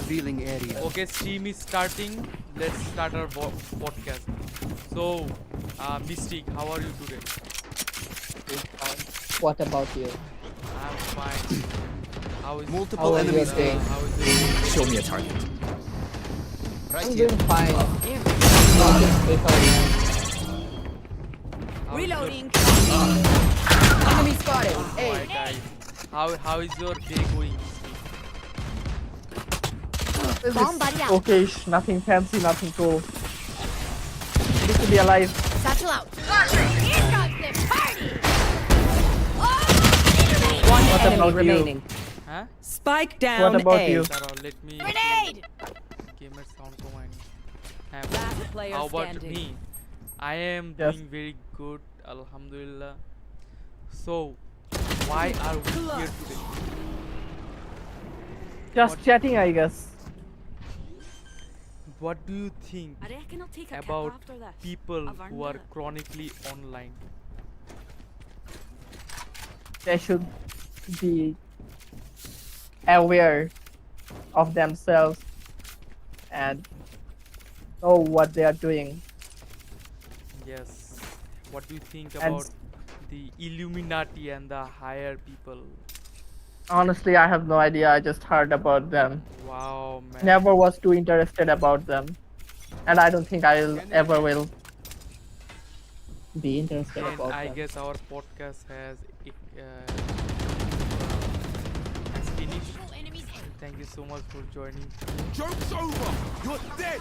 Revealing area. Okay, stream is starting. Let's start our podcast. So, Mystic, how are you today? What about you? I'm fine. How is Multiple How are you enemies doing? A. how is it? Show me a target. Right I'm here. doing fine. Reloading. Enemy spotted. Hey. Alright, guys. How is your day going? Bomb buddy out. Okay, nothing fancy, nothing cool. Good to be alive. Satchel out. Here comes the party. What Enemy about remaining. Huh? Spike down. What about A. you? Sarah, let me Grenade. gamer sound command. Last player How about standing. me? I am Yes. doing very good, Alhamdulillah. So, why are we here today? Just chatting, I guess. What do you think I reckon I'll take a cap about after this. people I've earned who are it. chronically online? They should be aware of themselves and know what they are doing. Yes. What do you think And about the Illuminati and the higher people? honestly, I have no idea. I just heard about them. Wow, man. Never was too interested about them, and I don't think I'll ever will be interested And about I them. guess our podcast has finished. Thank you so much for joining. Joke's over! You're dead!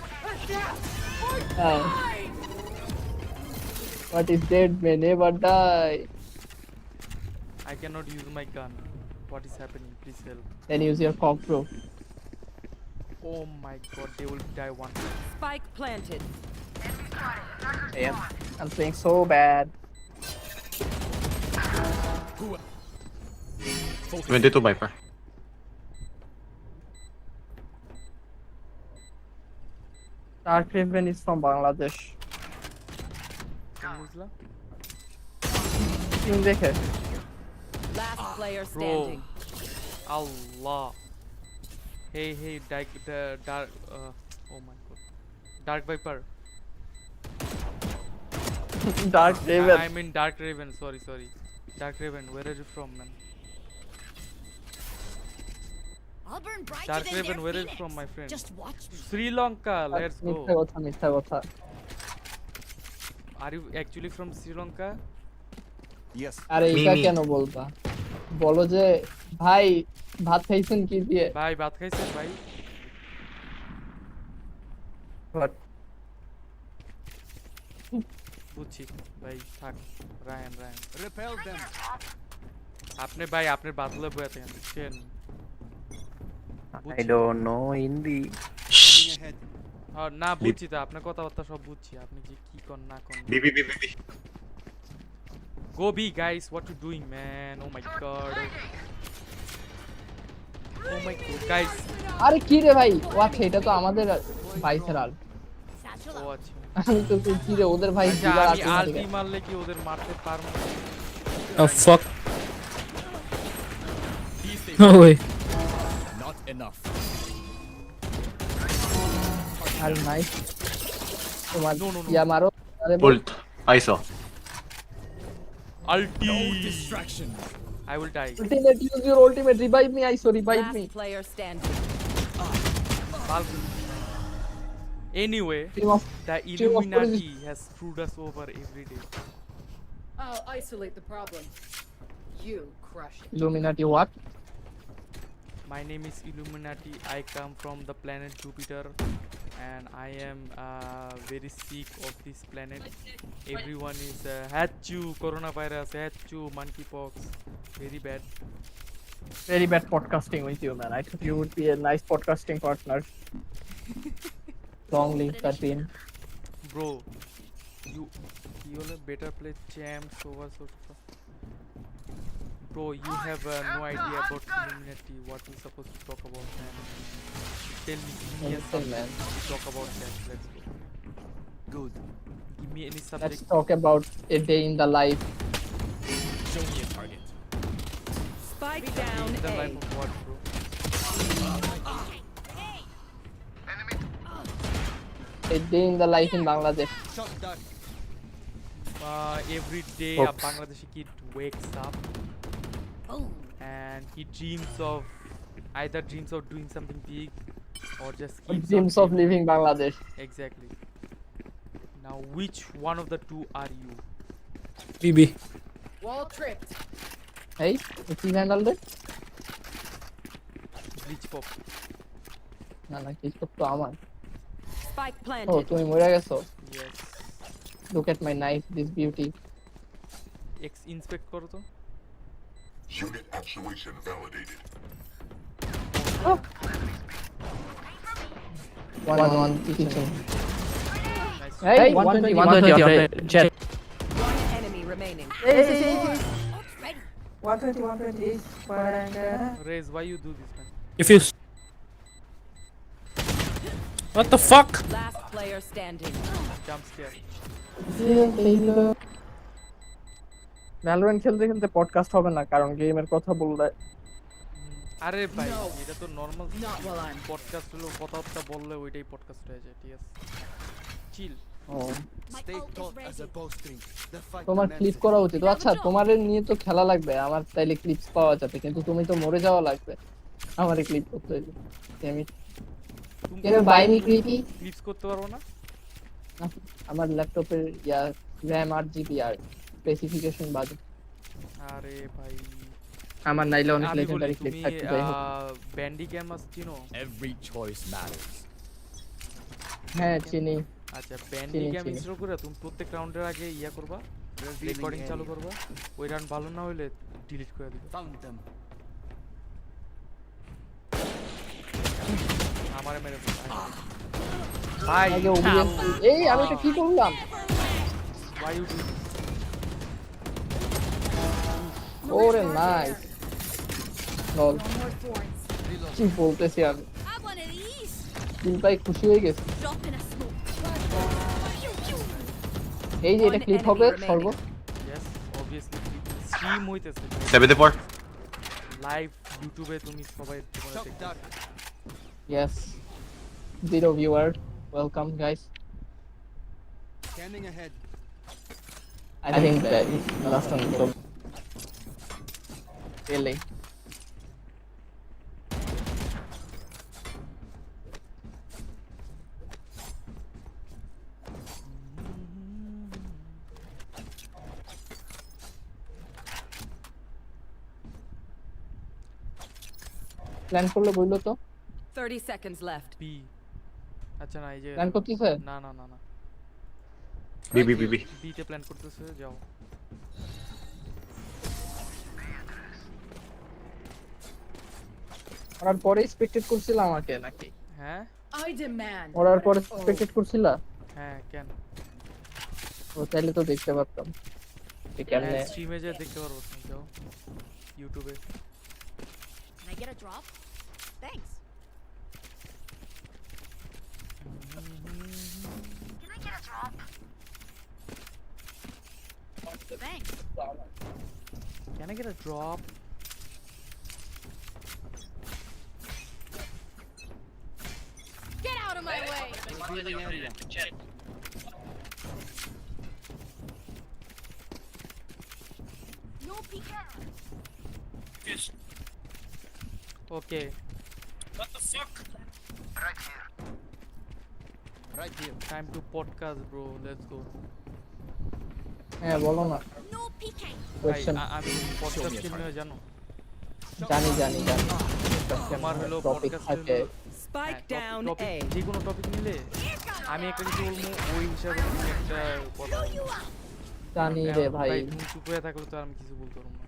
What is dead may never die. I cannot use my gun. What is happening? Please help. Then use your cock, bro. Oh my god, they will die one. Spike planted. Damn, I'm playing so bad. 22 Viper. Dark Raven is from Bangladesh. বুঝলা? Team দেখে Last player Bro. standing. Allah. Hey, dark, oh my god. Dark Viper. Dark Raven. I mean Dark Raven, sorry. Dark Raven, where are you from, man? I'll burn brighter Dark than Raven, their where is phoenix. from, my friend? Just watch me. Sri Lanka, let's মিথ্যা go. কথা মিথ্যা কথা Are you actually from Sri Lanka? Yes. আরে এটা মিমি। কেন বলবা বলো যে ভাই ভাত খাইছেন কি দিয়ে ভাই ভাত খাইছেন ভাই? বুঝছি ভাই, থাক। Ryan Repel them. আপনি ভাই আপনার বাতলে বয়ে থাকেন, বুঝছেন? I don't know Hindi. Coming ahead. হ্যাঁ, না বুঝছি তো, আপনার কথাবার্তা সব বুঝছি, আপনি যে কি কর না কর। BB. Go B, guys, what you doing, man? Oh my god. Oh my god, guys. আরে কি রে ভাই ও আচ্ছা এটা তো আমাদের ভাইসেরাল Satchel ও out. আচ্ছা। আমি তো কি রে ওদের ভাই আচ্ছা, দিবার আমি আছে আলবি মারলে কি ওদের মারতে পারবো? Oh fuck. Be safe. No way. Not enough. আরে নাইস তোমার No. ইয়া মারো আরে Ult. ISO. Ulti. No distraction. I will die. ultimate use your ultimate revive me I sorry revive me Last player standing. Anyway, team of the Team of Illuminati has screwed us over every day. I'll isolate the problem. You crush it. Illuminati what My name is Illuminati. I come from the planet Jupiter, and I am very sick of this planet. Everyone is hachu, coronavirus, hachu, monkeypox, very bad. very bad podcasting with you man I thought you would be a nice podcasting partner long link that been Bro, you better play champs over so. Bro, you have no idea about Illuminati. What we supposed to talk about, man? Tell me, give me a Listen, subject man. to talk about that. Let's go. Good. Give me any let's subject. talk about a day in the life Show me a target. Spike down In the A. life of what, bro? A day in the life in Bangladesh. Shot done. Every day a Oops. Bangladeshi kid wakes up Boom. and he dreams of either dreams of doing something big or just Or keeps dreams on of dreaming. leaving Bangladesh. Exactly. Now, which one of the two are you? BB. Wall tripped. Hey, if you handled it? Bleach pop. না না কিছু তো আমার Spike ও planted. তুমি মরে গেছো Yes. look at my knife this beauty Inspect করো তো. Unit actuation validated. one kitchen Nice. hey 120 on the jet One enemy remaining. 120 is Rez, why you do this, man? If you. What the fuck? Last player standing. Jump scare. Valorant খেলতে খেলতে podcast হবে না কারণ গেমের কথা বললে আরে ভাই No. এটা তো normal Not while I'm. Podcast হলো কথাবার্তা বললে ওইটাই পডকাস্ট হয়ে যায় ঠিক আছে চিল ও Stay taut as a bowstring. The fight তোমার ক্লিপ commences. করা উচিত আচ্ছা তোমার নিয়ে তো খেলা লাগবে আমার তাইলে ক্লিপস পাওয়া যাবে কিন্তু তুমি তো মরে যাওয়া লাগবে আমারে ক্লিপ করতে হইবে আমি কেন বাইনি ক্লিপি ক্লিপস করতে পারবো না আমার ল্যাপটপের ইয়া RAM 8GB আর স্পেসিফিকেশন বাজে আরে ভাই আমার নাইলে অনেক আমি বলি লেজেন্ডারি ক্লিপ তুমি থাকতে যাই হোক ব্যান্ডি ক্যামাস চিনো Every choice matters. হ্যাঁ চিনি আচ্ছা ব্যান্ডি চিনি, ক্যাম চিনি। ইনস্টল করে তুমি প্রত্যেক রাউন্ডের আগে ইয়া করবা Revealing রেকর্ডিং চালু area. করবা ওই রাউন্ড ভালো না হইলে ডিলিট করে দিবে Found them. আমারে মেরে ফেলবে ভাই আগে OBS এই আমি এটা কি করলাম why you do this? ওরে নাইস লল No more thorns. কি বলতেছি আমি I want of these. কিল পাই খুশি হয়ে গেছি Drop in a smoke. এই যে এটা One ক্লিপ enemy হবে remaining. সর্ব yes obviously স্ট্রিম হইতেছে 74. লাইভ ইউটিউবে তুমি সবাই তোমরা Shot দেখতে done. yes 0 viewer welcome guys Scanning ahead. I think that is last one so really plan করলে বললো তো 30 seconds left. বি আচ্ছা না এই যে প্ল্যান করতেছে না না না না BB. বি তে প্ল্যান করতেছে যাও ওরার পরে এক্সপেক্টেড করছিল আমাকে নাকি হ্যাঁ I demand. ওরার পরে এক্সপেক্টেড করছিলা হ্যাঁ কেন ও তাইলে তো দেখতে পারতাম যে কেমনে স্ট্রিমে যে দেখতে পারবো তুমি যাও ইউটিউবে Can I get a drop? Thanks. Can I get a drop? Thanks. Can I get a drop? Get out of my way. Revealing area. No peeking. Okay. Right here. Time to podcast, bro. Let's go. হ্যাঁ বলো না No peeking. ভাই question আমি podcast কেন জানো জানি জানি জানি আমার হলো টপিক পডকাস্ট থাকে Spike down A. যে কোনো টপিক নিলে আমি একটা কিছু বলবো ওই হিসাবে তুমি একটা কথা বলবে। জানি রে ভাই তুমি চুপ হয়ে থাকলে তো আমি কিছু বলতে পারবো না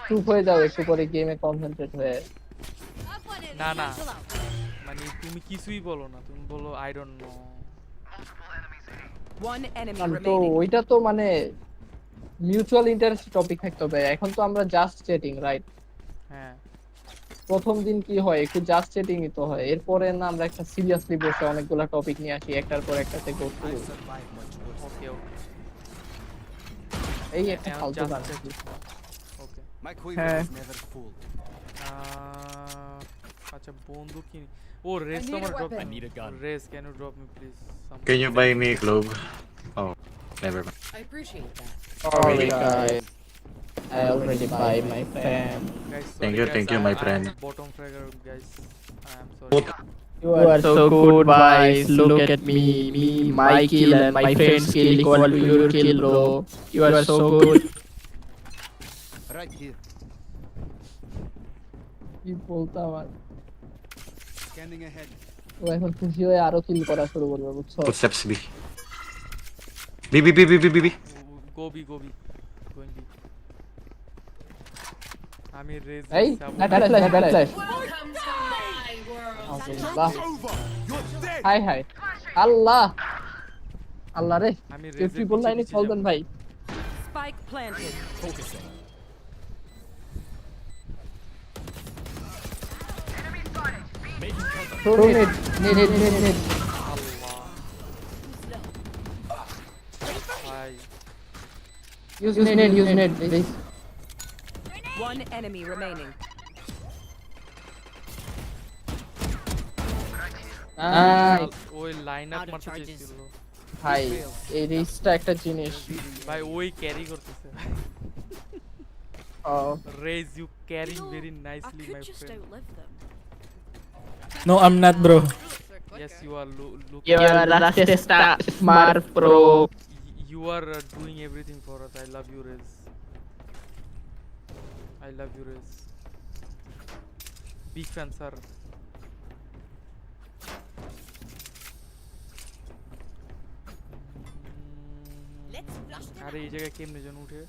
চুপ হয়ে যাও একটু পরে গেমে কনসেন্ট্রেট হয়ে না না মানে তুমি কিছুই বলো না তুমি বলো I don't know One enemy তো remaining. ওইটা তো মানে মিউচুয়াল ইন্টারেস্ট টপিক থাকতে হবে এখন তো আমরা জাস্ট চ্যাটিং রাইট হ্যাঁ প্রথম দিন কি হয় একটু জাস্ট চ্যাটিংই তো হয় এরপরে না আমরা একটা সিরিয়াসলি বসে অনেকগুলা টপিক নিয়ে আসি একটার পর একটাতে go through I survived much worse. ওকে ওকে এই একটা ফালতু গান ওকে My quiver Hey. is never full. আচ্ছা বন্দুক কিনি ও রেস তো need a আমার drop weapon. I need a gun. Raze can you drop me please Can you buy me a globe? Oh, never mind. I appreciate that. Sorry guys, I already buy my fan. guys Thank you, my friend. bottom fragger guys I am sorry You are so good, guys. Look at me. My kill and my friend's kill equal to your kill, bro. You are so good. Right here. কি বলতাম আর Scanning ahead. ও এখন খুশি হয়ে আরো কিল করা শুরু করবে বুঝছো Footsteps B. B, B, B, B, B, B, B. go be going be আমি রেস এই ব্যাট flash Welcome to my world. Allah hi hi Allah Allah রে আমি তুই ট্রিপল লাইনে চলতেন ভাই Spike planted. Focusing. নেট ভাই use net please One enemy remaining. ওই লাইন আপ Out of মারতে charges. চেয়েছিল ভাই এই রিস্কটা একটা জিনিস ভাই ওই ক্যারি করতেছে Raze you carry very I nicely could my just friend outlive them. No, I'm not, bro. yes you are you are Rasta smart pro you are doing everything for us I love you Rez I love you Rez big fan sir Let's flush them. আরে এই জায়গায় কেমনে জন উঠে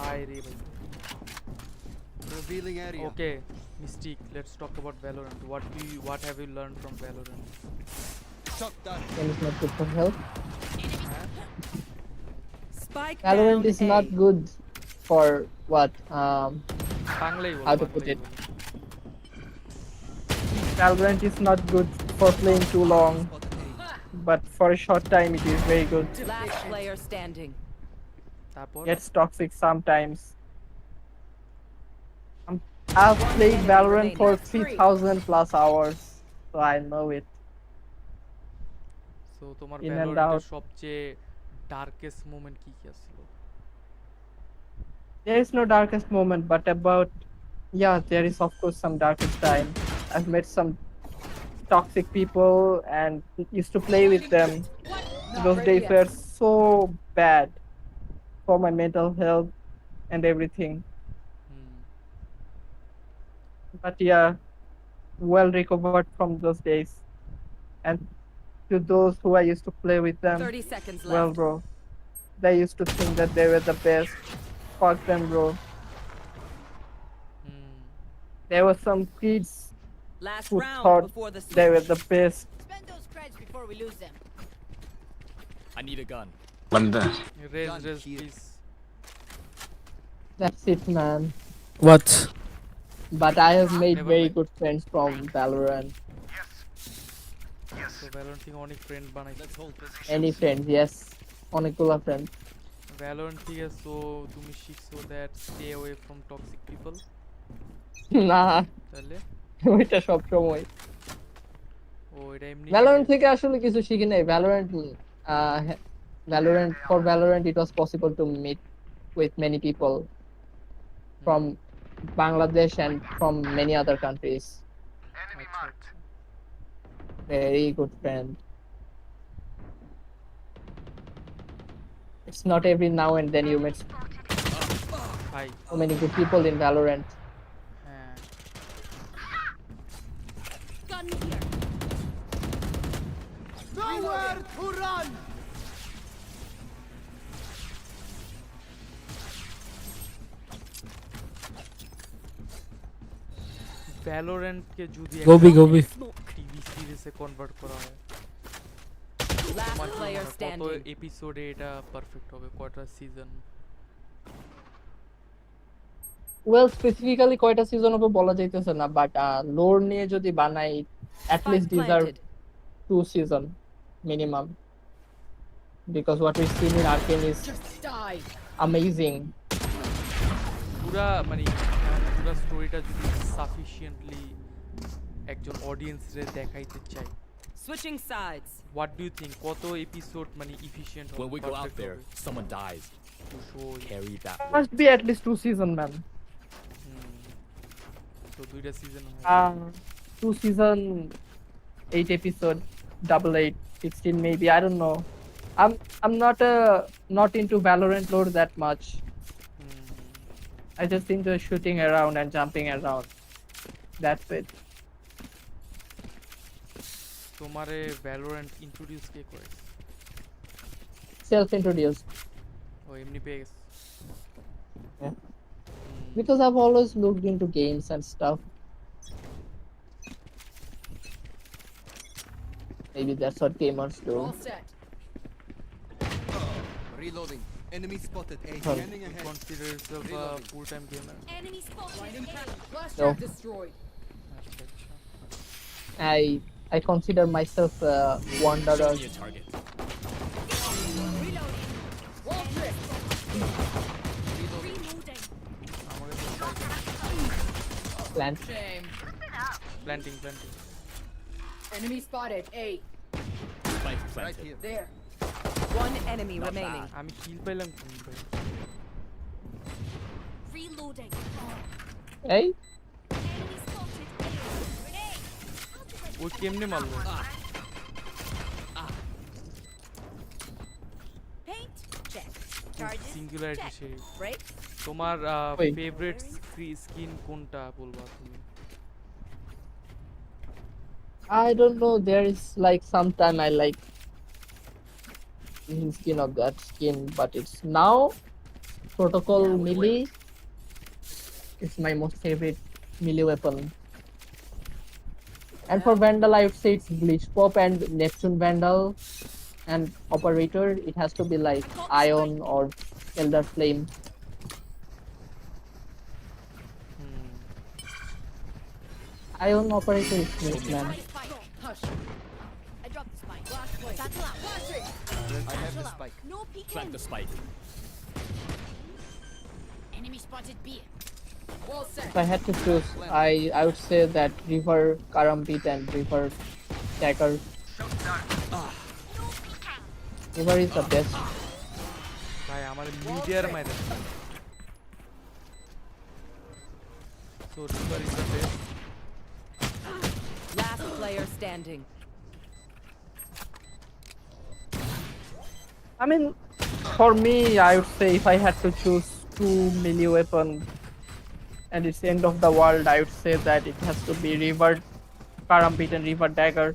আয় রে ভাই Revealing area. okay Mystique let's talk about Valorant what have you learned from Valorant Shot down. and it's not good for health Spike Valorant down is A. not good for what বাংলাই বল How to put it? Valorant is not good for playing too long but for a short time it is very good Last player standing. তারপর gets toxic sometimes I've played Valorant for 3,000 plus hours so I know it so তোমার In and ভ্যালোরেন্টের out. সবচেয়ে darkest moment কি কি ছিল there is no darkest moment but about yeah there is of course some darkest time I've met some toxic people and used to play with them those days were so bad for my mental health and everything but yeah well recovered from those days and to those who I used to play with them 30 seconds left. well bro they used to think that they were the best fuck them bro there were some kids Last who round thought before the they were switch. the best Spend those creds before we lose them. I need a gun. Banda. Raze Gun Raze here. Please that's it man What? but I have made Never very mind. good friends from Valorant so Valorant থেকে অনেক friend বানাইছি Let's hold this. any friends yes অনেকগুলো friends Valorant থেকে so তুমি শিখছো that stay away from toxic people না তাহলে ওইটা সব সময় ও এটা এমনি Valorant থেকে আসলে কিছু শিখি নাই Valorant it was possible to meet with many people from Bangladesh and from many other countries আচ্ছা, আচ্ছা। very good friend it's not every now and then you meet ভাই so many good people in Valorant হ্যাঁ Gun here. Nowhere to run. ভ্যালোরেন্টকে যদি Go B. TV সিরিজে convert করা হয় Last তোমার কি মনে player হয় কত standing. এপিসোডে এটা পারফেক্ট হবে কয়টা সিজন well specifically কয়টা সিজন হবে বলা যাইতেছে না বাট লোর নিয়ে যদি বানাই at Spike least deserve planted. 2 season minimum because what we've seen in Arcane is Just die. amazing পুরা মানে পুরো স্টোরিটা যদি সাফিশিয়েন্টলি একজন অডিয়েন্সরে দেখাইতে চাই, Switching sides. what do you think কত এপিসোড মানে এফিশিয়েন্ট হবে When we go out perfect there, হবে someone dies. to show Carry that. Must be at least 2 seasons, man. তো দুইটা সিজন হবে 2 season, 8 episode, double 8, 16 maybe. I don't know. I'm not into Valorant lore that much. I just enjoy shooting around and jumping around. That's it. তোমারে Valorant introduce কে করে? Self-introduced. ও এমনি পেয়ে গেছে? Yeah. Because I've always looked into games and stuff. Maybe that's what gamers do. All set. Reloading. Enemy spotted. A. Huh. Scanning You ahead. consider yourself a Reloading. full-time gamer? Enemy spotted. Blinding A. path. Flash No. trap destroyed. আচ্ছা আচ্ছা। I consider myself a wanderer. Show me a target. Reloading. Wall trick. Reloading. আমাকে তো Plant. Shame. Planting Enemy spotted. A. Spike Right planted. here. There. One enemy Not remaining. আমি কিল পাইলাম কোন ভাই? Reloading. Hey? Enemy spotted. A. Grenade. ওই কেমনে মারলো? Paint. Check. Charges. Singularity Check. সেই। Break. তোমার Wait. ফেভারিট স্কিন কোনটা বলবা তুমি? I don't know. There is like sometime I like skin of that skin, but it's now Protocol melee. It's my most favorite melee weapon. And for Vandal, I would say it's Bleach Pop and Neptune Vandal. And Operator, it has to be like Ion or Elder Flame. Ion Operator is great, man. Spike. Hush. I dropped the spike. Flash plate. Satchel out. Flashing. I have the Satchel out. spike. No peeking. Plant the spike. Enemy spotted B. Wall set. If I had to choose, I would say that River Karambit and River Dagger. River is the best. ভাই আমার মিডিয়ার মাইরা। So Reaper is the best. Last player standing. I mean, for me, I would say if I had to choose two melee weapons and it's end of the world, I would say that it has to be River Karambit and River Dagger.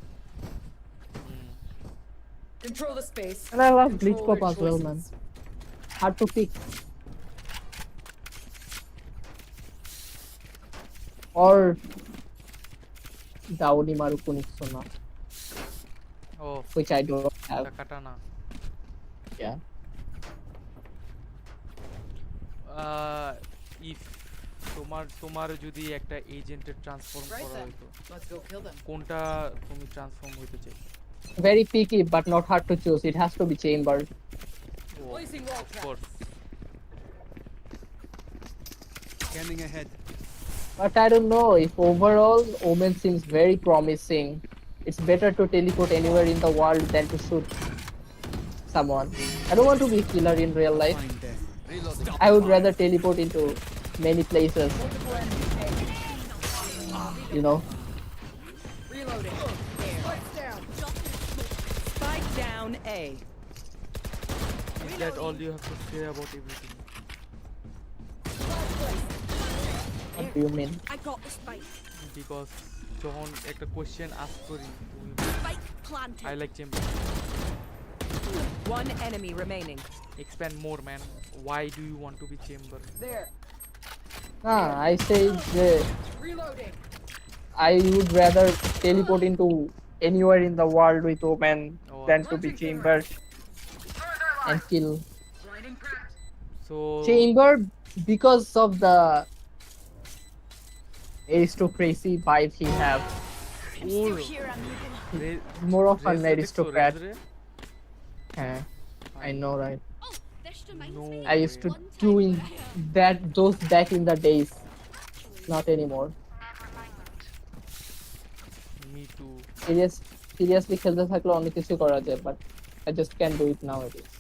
Control the space. And I love Bleach Control Pop your as well, man. choices. Hard to pick. Or Dauni Maru Kunitsuna, ও which I don't have. Katana. Yeah. If তোমার যদি একটা এজেন্টের transform Right করা then. হইতো, Let's go kill them. কোনটা তুমি transform হইতে চাই? Very picky, but not hard to choose. It has to be Chamber. Placing wall Of trap. course. Scanning ahead. But I don't know if overall Omen seems very promising. It's better to teleport anywhere in the world than to shoot someone. I don't want to be a killer in real life. Find death. Reloading. I would rather teleport into many places, Multiple enemies. you know. Reloading. Spikes down. Spike down A. Is that all you have to say about everything? What do you mean? I got the spike. Because যখন একটা question ask করি, Spike planted. I like chamber. One enemy remaining. Expand more, man. Why do you want to be chamber? There. I say Reloading. I would rather teleport into anywhere in the world with Omen Oh, than to be Chamber and kill Blinding path. So Chamber because of the aristocracy vibe he have. Or Here I'm moving. More of an রেজরে দেখছো, aristocrat. রেজরে? I know, right? Oh, this reminds No. me. I used to One do time in when I, those back in the days not anymore. Me too. Seriously খেলতে থাকলে অনেক কিছু করা যায়, but I just can't do it nowadays,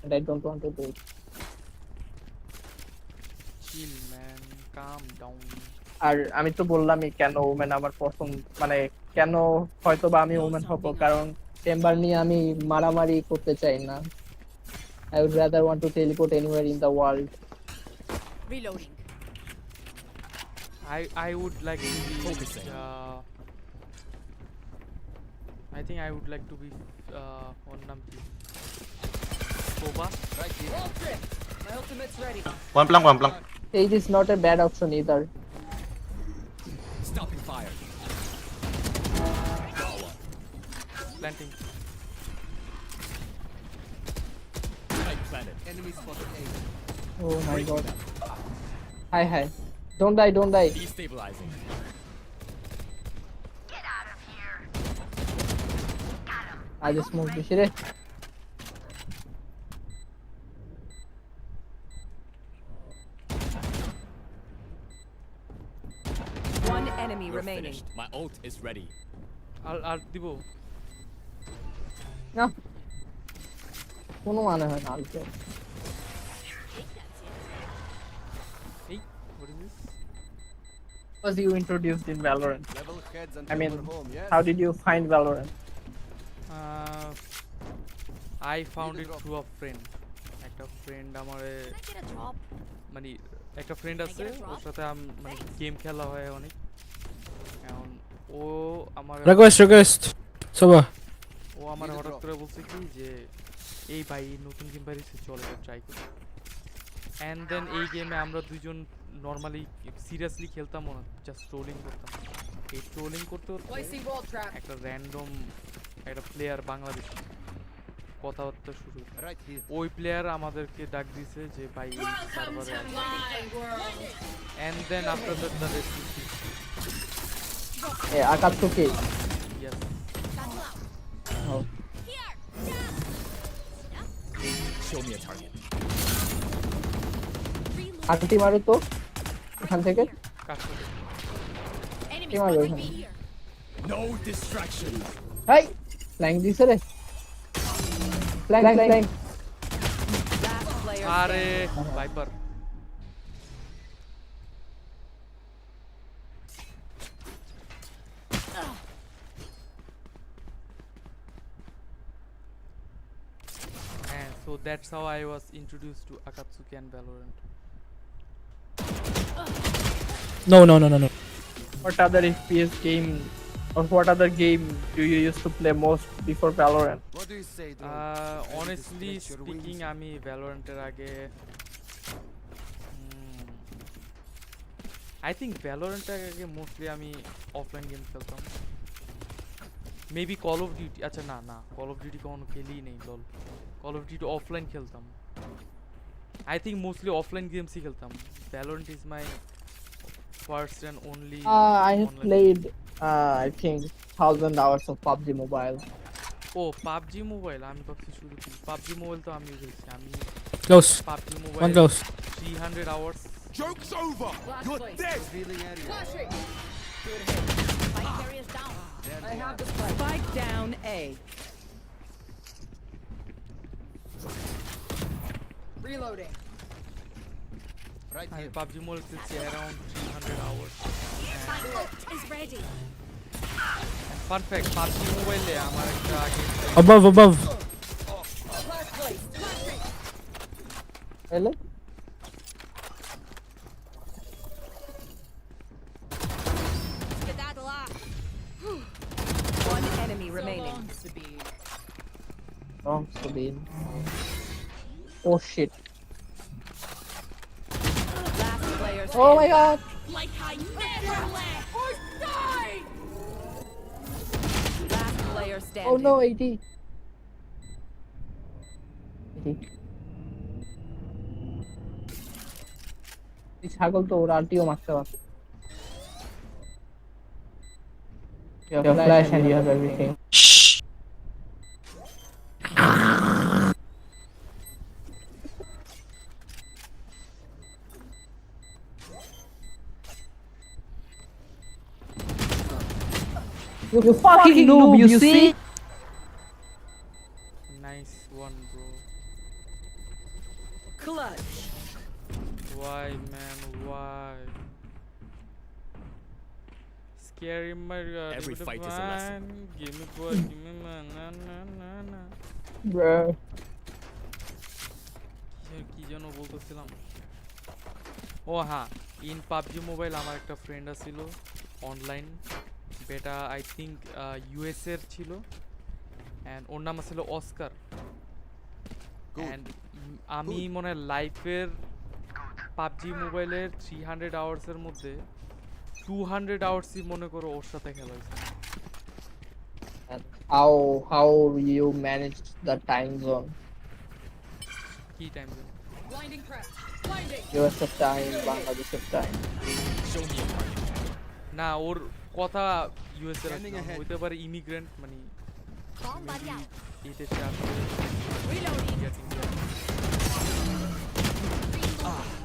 and I don't want to do it. Chill man, calm down. আর আমি তো বললামই কেন ওমেন আমার পছন্দ, মানে কেন হয়তো বা আমি ওমেন হব, কারণ চেম্বার নিয়ে আমি মারামারি করতে চাই না. I would rather want to teleport anywhere in the world. Reloading. I would like to be Focusing. I think I would like to be on Nampi. Koba. Right here. Roll trip. My ultimate's ready. One plank. Sage is not a bad option either. Stopping fire. Planting. Right planet. Enemy spotted A. Oh my god. Hi. Don't die. Destabilizing. I just moved the shit. One enemy You're remaining. finished. My ult is ready. I'll dibo. না, কোনো মানে হয় না আলকে. Hey, what is this? Was you introduced in Valorant? Level heads I until mean, we're home, yes? how did you find Valorant? I found Need a it drop. through a friend. একটা friend আমারে Can I get a drop? মানে একটা friend আছে, ওর সাথে মানে game খেলা হয় অনেক. এখন ও আমার Request. Soba. ও আমার Need a হঠাৎ drop. করে বলছে কি যে এই ভাই নতুন গেম বাইরেছে, চল এটা ট্রাই করি. অ্যান্ড দেন এই গেমে আমরা দুইজন নর্মালি সিরিয়াসলি খেলতাম না, জাস্ট ট্রোলিং করতাম. এই ট্রোলিং করতে করতে Placing wall trap. একটা র্যান্ডম একটা প্লেয়ার বাংলাদেশি কথাবার্তা শুরু. Right here. ওই প্লেয়ার আমাদেরকে ডাক দিছে যে ভাই এই সার্ভারে আসো. And then after that the rest is history. Akatsuki. Yes. Oh. Show me a target. Aunty মারো তো এখান থেকে. কাজ করে. Enemy Come on, spotted Rohan. B here. No distractions. হাই ফ্ল্যাং দিছে রে. ফ্ল্যাং. Last player আরে standing. Viper. And so that's how I was introduced to Akatsuki and Valorant. No. What other FPS game or what other game do you used to play most before Valorant? What do you say, drone? Ready to Honestly stretch your speaking, wings? আমি ভ্যালোরেন্টের আগে I think ভ্যালোরেন্টের আগে mostly আমি offline game খেলতাম. Maybe call of duty, আচ্ছা না call of duty কখনো খেলিই নেই. লল, কল অফ ডিউটি অফলাইন খেলতাম. আই থিঙ্ক মোস্টলি অফলাইন গেমসই খেলতাম. Valorant is my first and only. I have played I think 1000 hours of PUBG Mobile. ও PUBG mobile, আমি ভাবছি শুধু পাবজি মোবাইল তো আমিও খেলছি. আমি Close. PUBG One mobile close. 300 hours. Joke's over! Last You're place. dead! Revealing area. Flashing. Spike carrier's down. I have the spike. Spike down A. Reloading. Right আমি here. PUBG mobile খেলছি around 300 hours. My ult is ready. Perfect. PUBG মোবাইলে আমার একটা আগে Above. Last place. Hello? Skedaddle up. One enemy remaining. Sabine. Oh, Sabine. Oh shit. Last player standing. Oh my god. Like I never left. Or die. Last player standing. Oh no, 80. 80. এই ছাগল তো ওর আলটিও মারতে পারছে. You have flash and you have everything. You fucking noob, you see? Nice one, bro. Clutch. Why, man? Why? Scary my god. Every fight is a lesson. Give me boy, give me man. Na na na na. Bruh. কি যেন বলতেছিলাম, ও হ্যাঁ, in PUBG mobile আমার একটা friend আছিল online, বেটা I think US এর ছিল, অ্যান্ড ওর নাম ছিল অস্কার। অ্যান্ড আমি মনে হয় লাইফের পাবজি মোবাইলের 300 আওয়ার্সের মধ্যে 200 আওয়ার্সই মনে করো ওর সাথে খেলা হয়েছে। And how you manage the time zone? কি time zone? Blinding crack. Blinding. US time, Bangladesh time. Show me a target. না, ওর কথা ইউএস এর Scanning ahead. হইতে পারে ইমিগ্রেন্ট, মানে Bomb buddy out. এই দেশে আসলে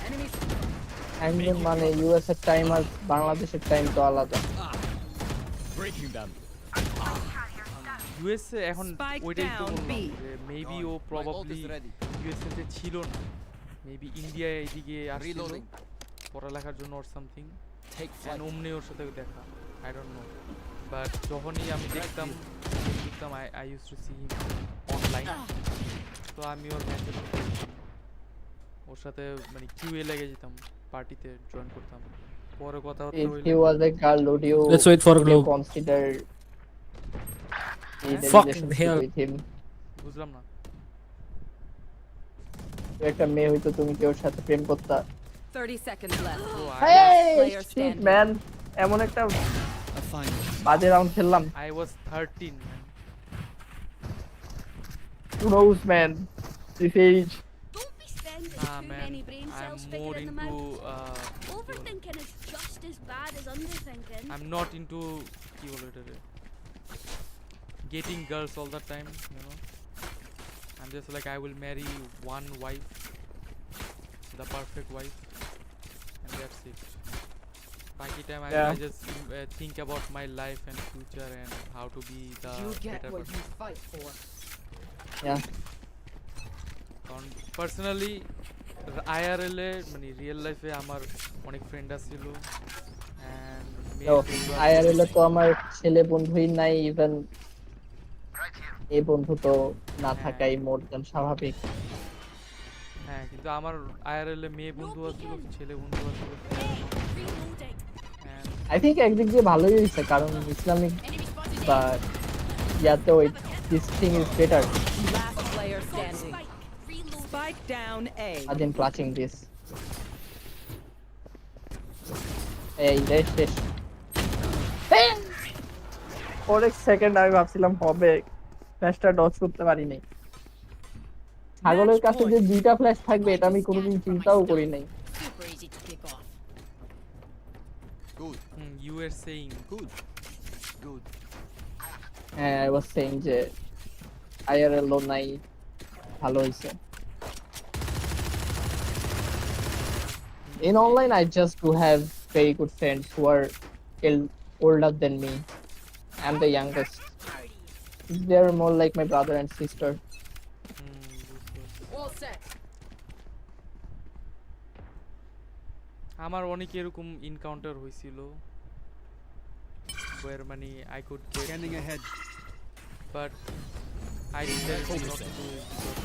Enemy Time zone মানে US time আর বাংলাদেশের time তো আলাদা। Breaking them. ইউএসএ এখন Spike ওইটাই তো down, বললাম B. যে মেবি Gone. ও My ult probably is ready. USA তে ছিল না, মেবি ইন্ডিয়া এদিকে আসছিল Reloading. পড়ালেখার জন্য or something, Take and flight. অমনি ওর সাথে দেখা, আই ডোন্ট নো, বাট যখনই আমি দেখতাম I use to see him online, তো আমি ওর ম্যাচে ওর সাথে মানে কিউএ লেগে যেতাম, পার্টিতে জয়েন করতাম, পরে কথাবার্তা If হইলে he was a girl, Let's wait for would you globe. consider in a Fucking relationship hell. with him? বুঝলাম না। তো একটা মেয়ে হইতো, তুমি কি ওর সাথে প্রেম করতা? 30 seconds left. তো Hey, player shit, standing. man. এমন একটা I find you. বাজে রাউন্ড খেললাম। I was 13, man. Who knows, man? This age. Don't be spending Nah, too man. many brain I'm cells more figuring them into out. Overthinking is just as bad as underthinking. I'm not into কি বলে এটারে, getting girls all the time, you know. I'm just like I will marry one wife, the perfect wife, and that's it. Baaki time Yeah. I just think about my life and future and how to be the You get better what person. you fight for. Yeah. কারণ personally IRL এ মানে real লাইফে আমার অনেক friend আছিল, and তো IRL এ তো আমার ছেলে বন্ধুই নাই, ইভেন এই বন্ধু তো না থাকাই মোর দেন স্বাভাবিক। হ্যাঁ, কিন্তু আমার IRL এ মেয়ে বন্ধু আছিল, ছেলে বন্ধু আছিল, Reloading. and আই থিঙ্ক একদিক দিয়ে ভালোই হয়েছে, কারণ ইসলামিক Enemy spotted. বা ইয়াতে ওই this thing is better Last player Got standing. spike. Reloading. Spike down A. Then clutching this. এই রেস শেষ। অনেক সেকেন্ড আমি ভাবছিলাম হবে, ফ্ল্যাশটা ডজ করতে পারি নাই। ছাগলের কাছে যে দুইটা ফ্ল্যাশ থাকবে এটা আমি কোনোদিন চিন্তাও করি নাই। Super easy to pick off. Good. you were saying Good. Good. হ্যাঁ, আই ওয়াজ সেইং যে IRL ও নাই, ভালো হইছে। In online, I just do have very good friends who are older than me. I'm the youngest. They're more like my brother and sister. All set. আমার অনেক এরকম encounter হয়েছিল where মানে I could get, Scanning ahead. but I decided not to do it because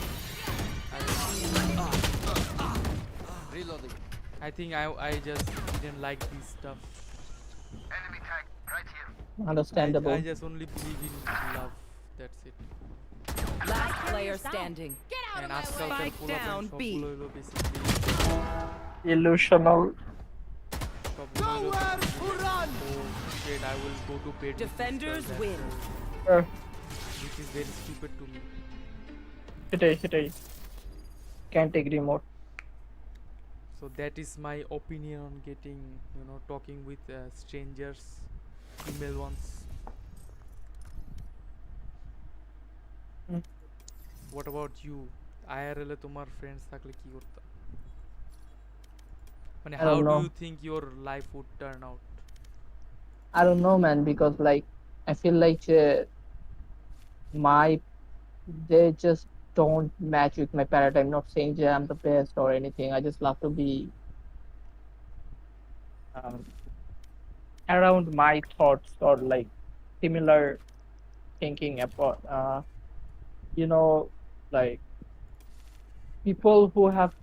Reloading. I think I just didn't like this stuff. Understandable. I just only believe in love, that's it. Last player standing. Get out And of my আজকালকার way. Spike down, পোলাপান B. সবগুলো হলো basically Illusional. সবগুলো হলো oh shit, I will go to bed with this Defenders girl, win. which is very stupid to me. সেটাই। Can't agree more. So that is my opinion on getting, you know, talking with strangers, female ones. What about you? IRL এ তোমার friends থাকলে কি করতে? মানে I don't how do know. you think your life would turn out? I don't know, man, because like I feel like my they just don't match with my paradigm. Not saying that I'm the best or anything. I just love to be um, around my thoughts or like similar thinking about you know like people who have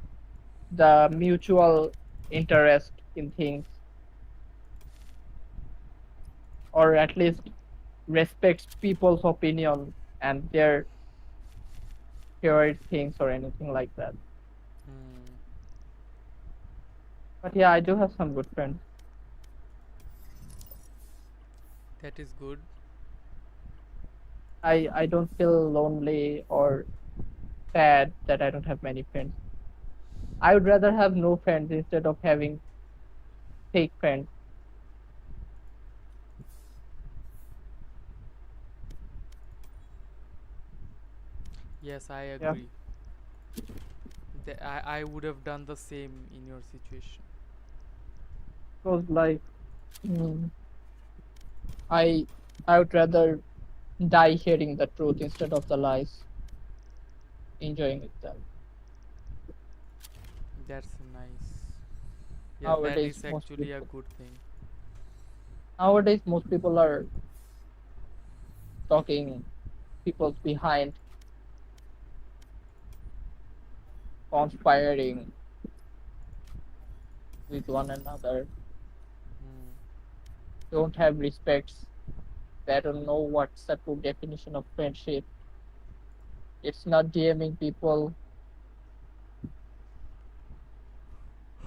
the mutual interest in things or at least respects people's opinion and their favorite things or anything like that. Hmm. But yeah, I do have some good friends. That is good. I don't feel lonely or sad that I don't have many friends. I would rather have no friends instead of having fake friends. Yes, I Yeah, agree. I would have done the same in your situation. because like mm, I I would rather die hearing the truth instead of the lies, enjoying it then. That's nice. Yes, that Nowadays, is most actually a people good thing. nowadays most people are talking people's behind, conspiring with one another, Hmm. don't have respects. They don't know what's the true definition of friendship. It's not DMing people.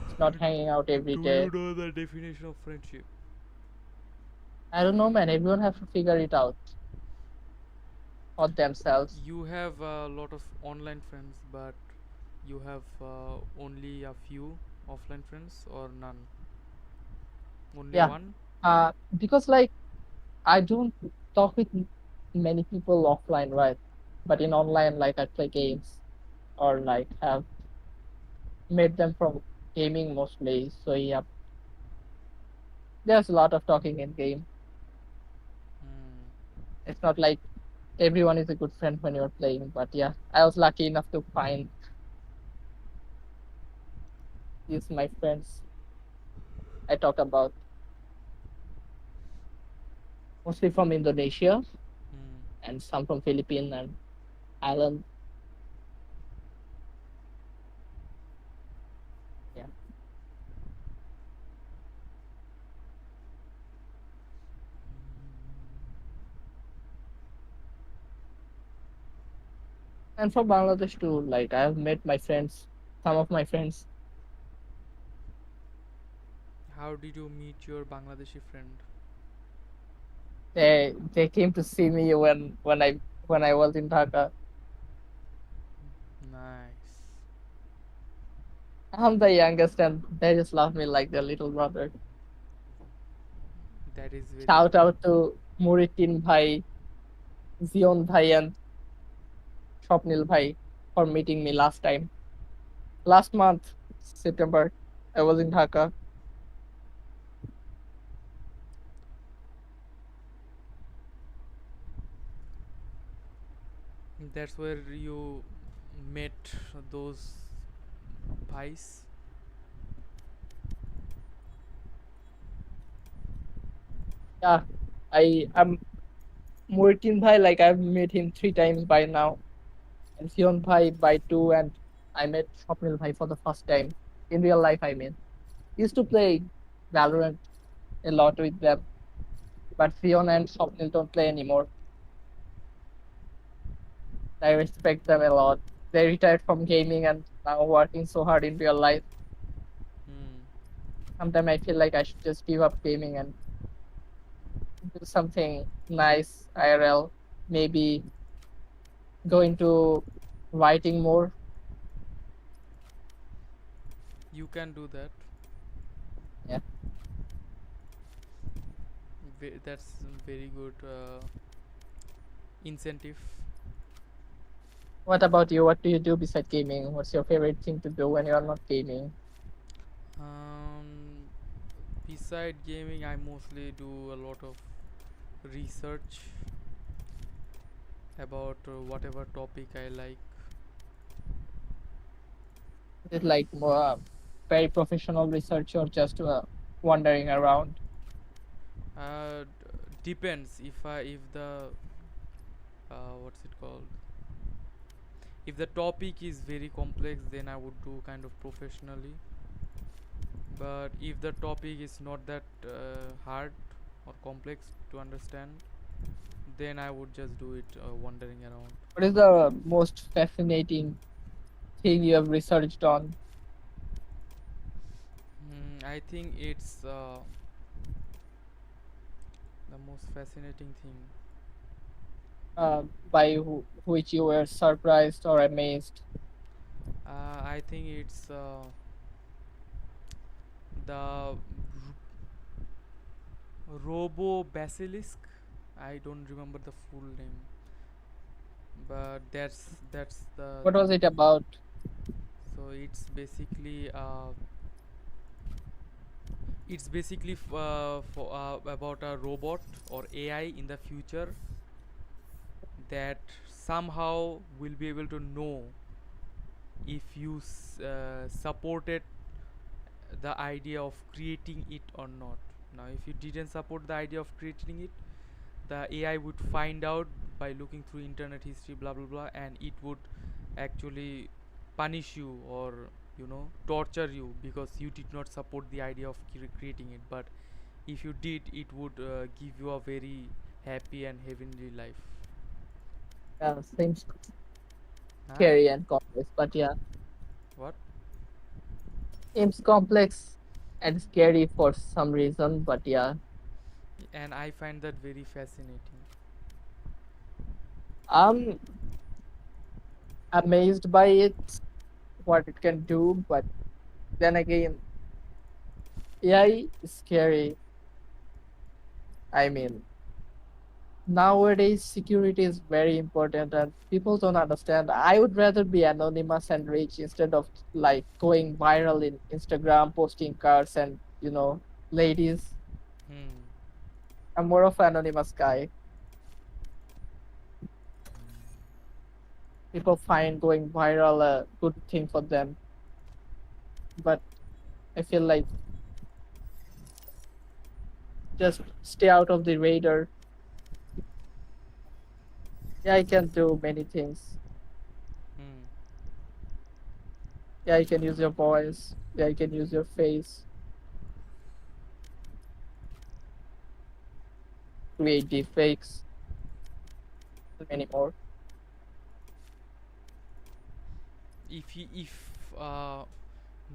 It's not hanging out every Do you day. know the definition of friendship? I don't know, man. Everyone have to figure it out for themselves. You have a lot of online friends, but you have only a few offline friends or none? Only Yeah. one? Because like I don't talk with many people offline, right? But in online, like I play games or like have met them from gaming mostly. So yeah, there's a lot of talking in game. Hmm. It's not like everyone is a good friend when you're playing, but yeah, I was lucky enough to find these my friends I talk about mostly from Indonesia Hmm. and some from Philippines and Ireland. Yeah, and from Bangladesh too. Like I have met my friends, some of my friends. How did you meet your Bangladeshi friend? They came to see me when I was in Dhaka. Nice. I'm the youngest, and they just love me like their little brother. That is very Shout good. out to Muritin Bhai, Zion Bhai, and Swapnil Bhai for meeting me last time. Last month, September, I was in Dhaka. That's where you met those pies. Yeah, I'm Muritin Bhai. Like I've met him 3 times by now, and Zion Bhai by two, and I met Swapnil Bhai for the first time in real life. I mean, used to play Valorant a lot with them, but Zion and Swapnil don't play anymore. I respect them a lot. They retired from gaming and now working so hard in real life. Hmm. Sometimes I feel like I should just give up gaming and do something nice IRL. Maybe go into writing more. You can do that. Yeah. That's very good incentive. What about you? What do you do beside gaming? What's your favorite thing to do when you're not gaming? Um, Beside gaming, I mostly do a lot of research about whatever topic I like. Is it like more very professional research or just wandering around? Depends if the what's it called, if the topic is very complex, then I would do kind of professionally. But if the topic is not that hard or complex to understand, then I would just do it wandering around. What is the most fascinating thing you have researched on? I think it's the most fascinating thing. By which you were surprised or amazed? I think it's the Robo Basilisk. I don't remember the full name, but that's the. What was it about? So it's basically for about a robot or AI in the future that somehow will be able to know if you supported the idea of creating it or not. Now, if you didn't support the idea of creating it, the AI would find out by looking through internet history, blah blah blah, and it would actually punish you or torture you because you did not support the idea of creating it. But if you did, it would give you a very happy and heavenly life. Seems Huh? scary and complex, but yeah, What? seems complex and scary for some reason, but yeah. And I find that very fascinating. I'm amazed by it, what it can do, but then again, AI is scary. I mean, nowadays security is very important and people don't understand. I would rather be anonymous and rich instead of like going viral in Instagram, posting cars and ladies. Hmm. I'm more of an anonymous guy. People find going viral a good thing for them, but I feel like just stay out of the radar. Yeah, I can do many things. Hmm. Yeah, I can use your voice. Yeah, I can use your face. Create deepfakes. And many more. If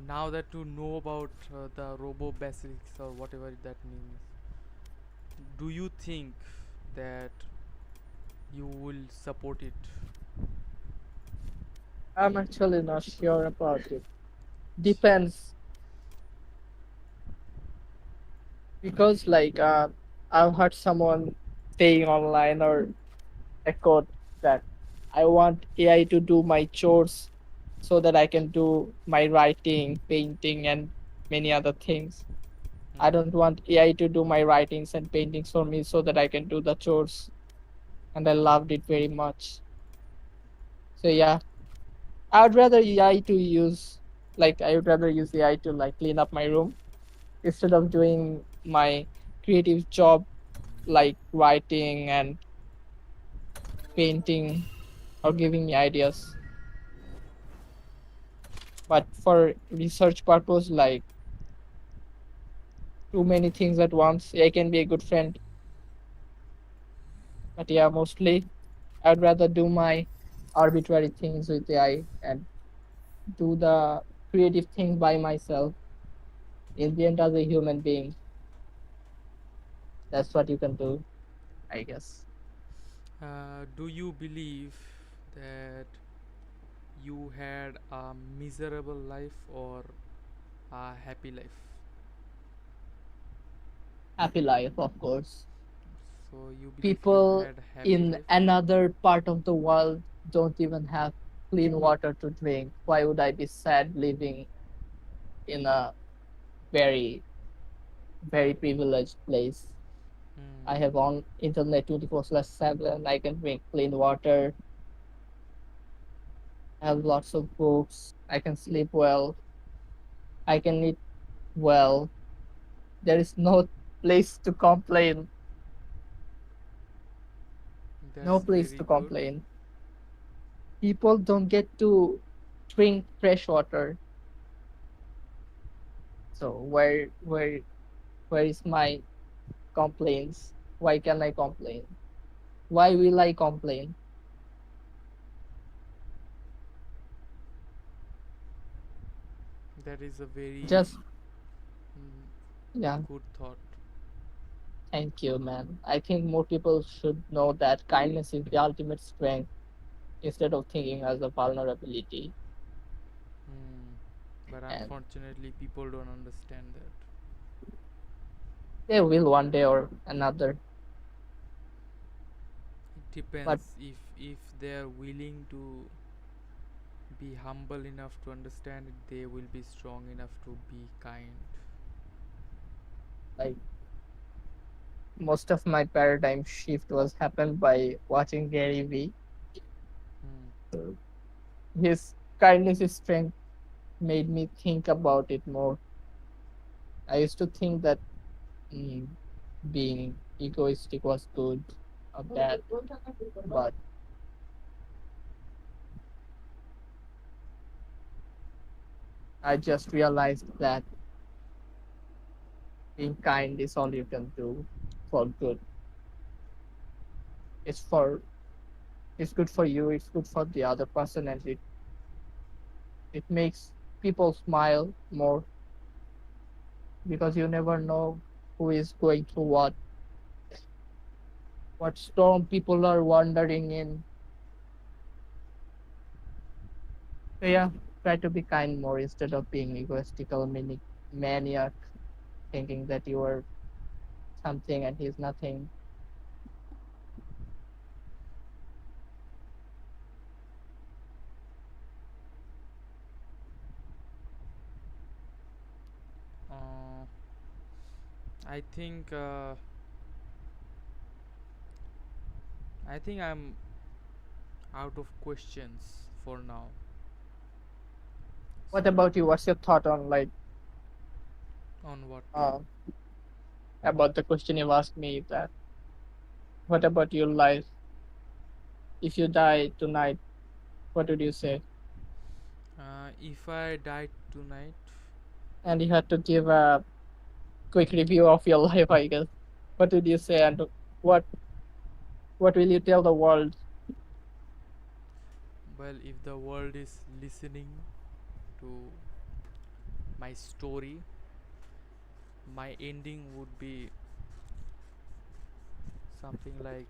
now that you know about the Robo Basilics or whatever that means, do you think that you will support it? I'm actually not sure about it. Depends because like I've heard someone saying online or a quote that I want AI to do my chores so that I can do my writing, painting, and many other things. I Hmm. don't want AI to do my writings and paintings for me so that I can do the chores. And I loved it very much. So yeah, I would rather AI to use I would rather use AI to like clean up my room instead of doing my creative job like writing and painting or giving me ideas. But for research purpose, like too many things at once, AI can be a good friend. But yeah, mostly I'd rather do my arbitrary things with AI and do the creative thing by myself in the end as a human being. That's what you can do, I guess. Do you believe that you had a miserable life or a happy life? Happy life, of course. So you believe you People had happy in life? another part of the world don't even have clean water to drink. Why would I be sad living in a very, very privileged place? I have on internet 24/7. I can drink clean water. I have lots of books. I can sleep well. I can eat well. There is no place to complain. No That's place very to good. complain. People don't get to drink fresh water. So where is my complaints? Why can I complain? Why will I complain? That is a very Just mm, yeah, good thought. thank you, man. I think more people should know that kindness is the ultimate strength instead of thinking as a vulnerability. Hmm. But And unfortunately, people don't understand that. they will one day or another. It But depends if they are willing to be humble enough to understand it, they will be strong enough to be kind. like most of my paradigm shift was happened by watching Gary V. Hmm. His kindness is strength made me think about it more. I used to think that mm, being egoistic was good or bad, but I just realized that being kind is all you can do for good. It's for it's good for you, it's good for the other person, and it makes people smile more because you never know who is going through what storm people are wandering in. So yeah, try to be kind more instead of being egoistical maniac, thinking that you are something and he's nothing. Uh, I think I'm out of questions for now. What So about you? What's your thought on like on what? uh, about the question you've asked me? That what about your life? If you die tonight, what would you say? If I died tonight, And you had to give a quick review of your life, I guess. What would you say, and what what will you tell the world? well, if the world is listening to my story, my ending would be something like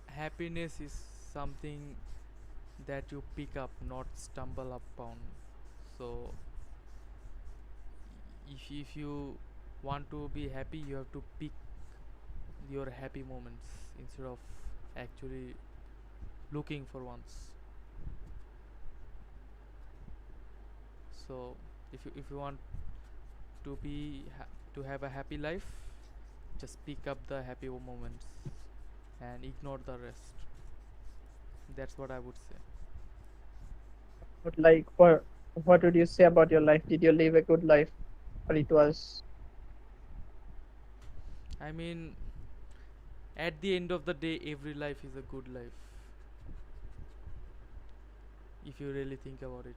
happiness is something that you pick up, not stumble upon. So if you want to be happy, you have to pick your happy moments instead of actually looking for ones. So if you want to be to have a happy life, just pick up the happy moments and ignore the rest. That's what I would say. But like, what would you say about your life? Did you live a good life, or it was I mean, at the end of the day, every life is a good life if you really think about it.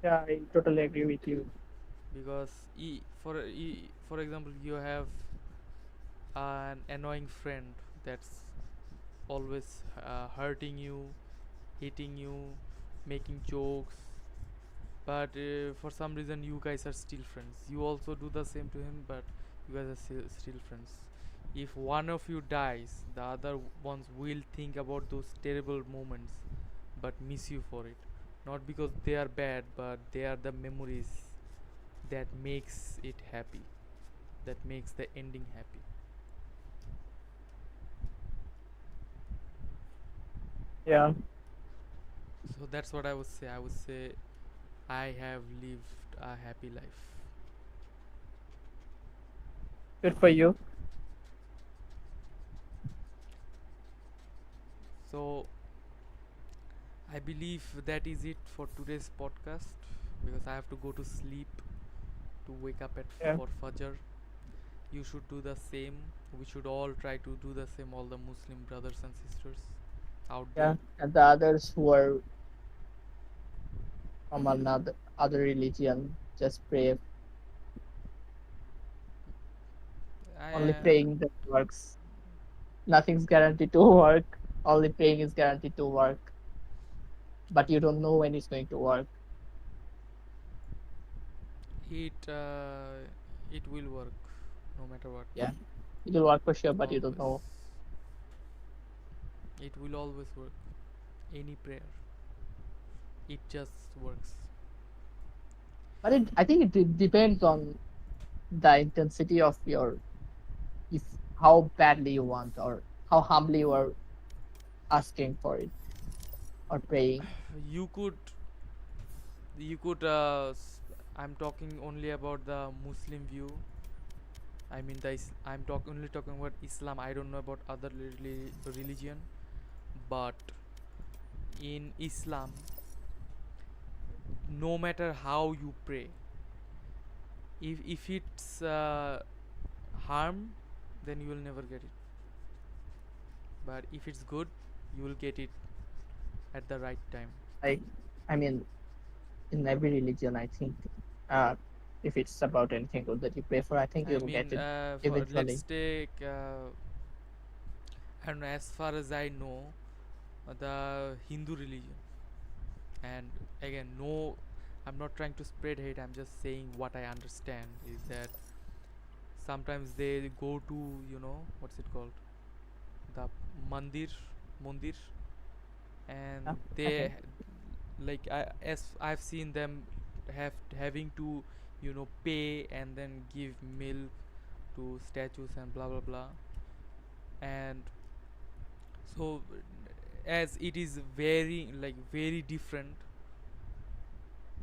yeah, I totally agree with you. Because for example, you have an annoying friend that's always hurting you, hitting you, making jokes, but for some reason you guys are still friends. You also do the same to him, but you guys are still friends. If one of you dies, the other ones will think about those terrible moments but miss you for it, not because they are bad, but they are the memories that makes it happy, that makes the ending happy. Yeah, So that's what I would say. I would say I have lived a happy life. Good for you. So I believe that is it for today's podcast because I have to go to sleep to wake up at Yeah. for Fajr. You should do the same. We should all try to do the same, all the Muslim brothers and sisters out Yeah. there. And the others who are from another other religion just pray. Only I praying that works. Nothing's guaranteed to work. Only praying is guaranteed to work. But you don't know when it's going to work. it will work no matter what. Yeah. It will work for sure, but you don't Always. know. It will always work. Any prayer. It just works. But I think it depends on the intensity of your, if how badly you want or how humbly you are asking for it or praying. You could I'm talking only about the Muslim view. I mean I'm only talking about Islam. I don't know about other religion, but in Islam, no matter how you pray, if it's harm, then you will never get it. But if it's good, you will get it at the right time. I mean, in every religion, I think, uh, if it's about anything good that you pray for, I think I you'll get mean, it let's eventually. take I don't know, as far as I know, the Hindu religion, and again, no, I'm not trying to spread hate. I'm just saying what I understand is that sometimes they go to, what's it called, the mandir, and Okay. they like as I've seen them having to pay and then give milk to statues and blah blah blah. And so as it is very different,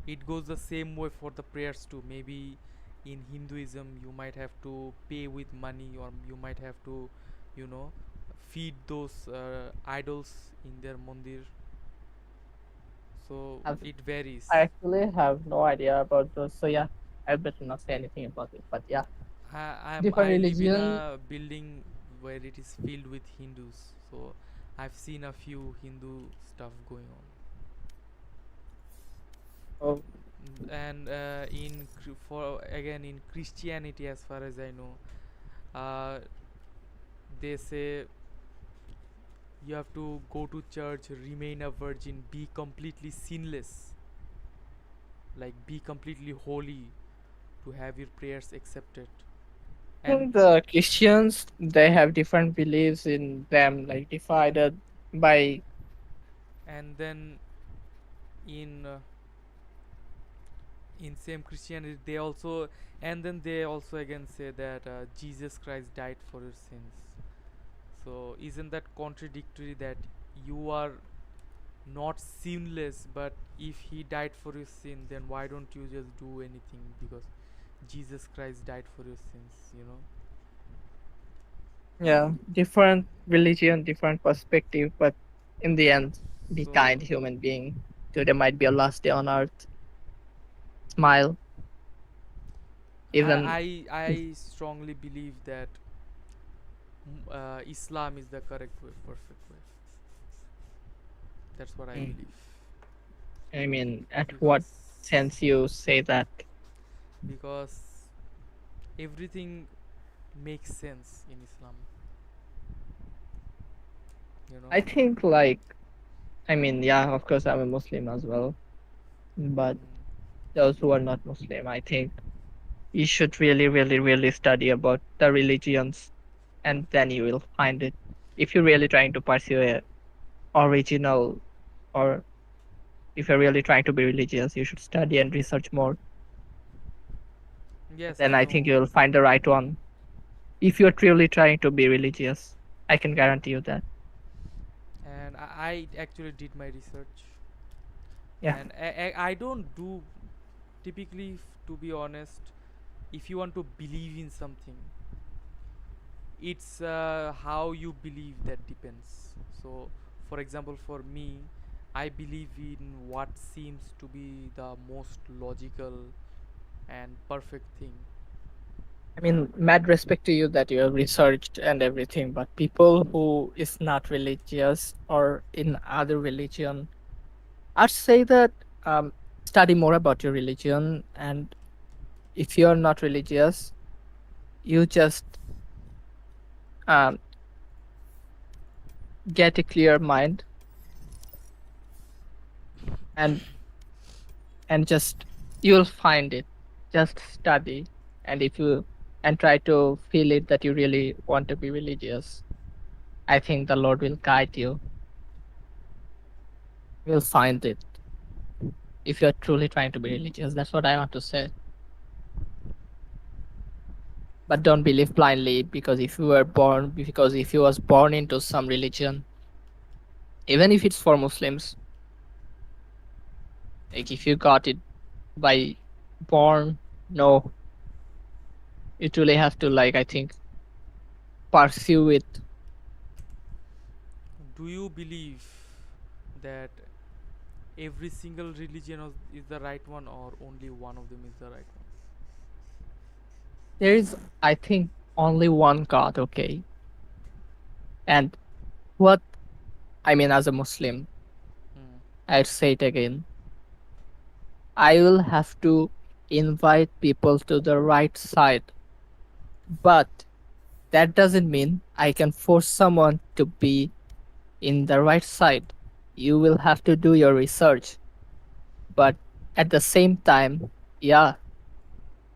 it goes the same way for the prayers too. Maybe in Hinduism you might have to pay with money, or you might have to you know feed those idols in their mandir. So I've, it varies. I actually have no idea about those, so yeah, I better not say anything about it. But yeah, different I live in religion. a building where it is filled with Hindus, so I've seen a few Hindu stuff going on. Oh, And in Christianity, as far as I know, they say you have to go to church, remain a virgin, be completely sinless, like be completely holy to have your prayers accepted. And and the Christians, they have different beliefs in them, like divided by. then in same Christianity, they also again say that Jesus Christ died for your sins. So isn't that contradictory that you are not sinless, but if he died for your sin, then why don't you just do anything, because Jesus Christ died for your sins. Yeah, different religion, different perspective, but in the end, be kind So human being. Today might be a last day on earth. Smile, even if I strongly believe that Islam is the correct way, perfect way. That's what I mm, believe. I mean, at what because sense you say that? because everything makes sense in Islam. You know. I think like, I mean, yeah, of course I'm a Muslim as well, but Mm. those who are not Muslim, I think you should really, really, really study about the religions, and then you will find it. If you're really trying to pursue a original, or if you're really trying to be religious, you should study and research more. Yes, Then I I think know. you'll find the right one. If you're truly trying to be religious, I can guarantee you that. And I actually did my research, Yeah. and I don't do typically, to be honest, if you want to believe in something, it's how you believe that depends. So, for example, for me, I believe in what seems to be the most logical and perfect thing. I mean, mad respect to you that you have researched and everything, but people who is not religious or in other religion, I'd say that study more about your religion. And if you're not religious, you just um, get a clear mind and just you'll find it. Just study, and if you and try to feel it that you really want to be religious, I think the Lord will guide you. You'll find it if you're truly trying to be religious. That's what I want to say. But don't believe blindly, because if you was born into some religion, even if it's for Muslims, like if you got it by born, no, you truly have to, like, I think, pursue it. Do you believe that every single religion is the right one, or only one of them is the right one? There is, I think, only one God, okay? And what I mean, as a Muslim, Hmm. I'd say it again. I will have to invite people to the right side, but that doesn't mean I can force someone to be in the right side. You will have to do your research, but at the same time, yeah,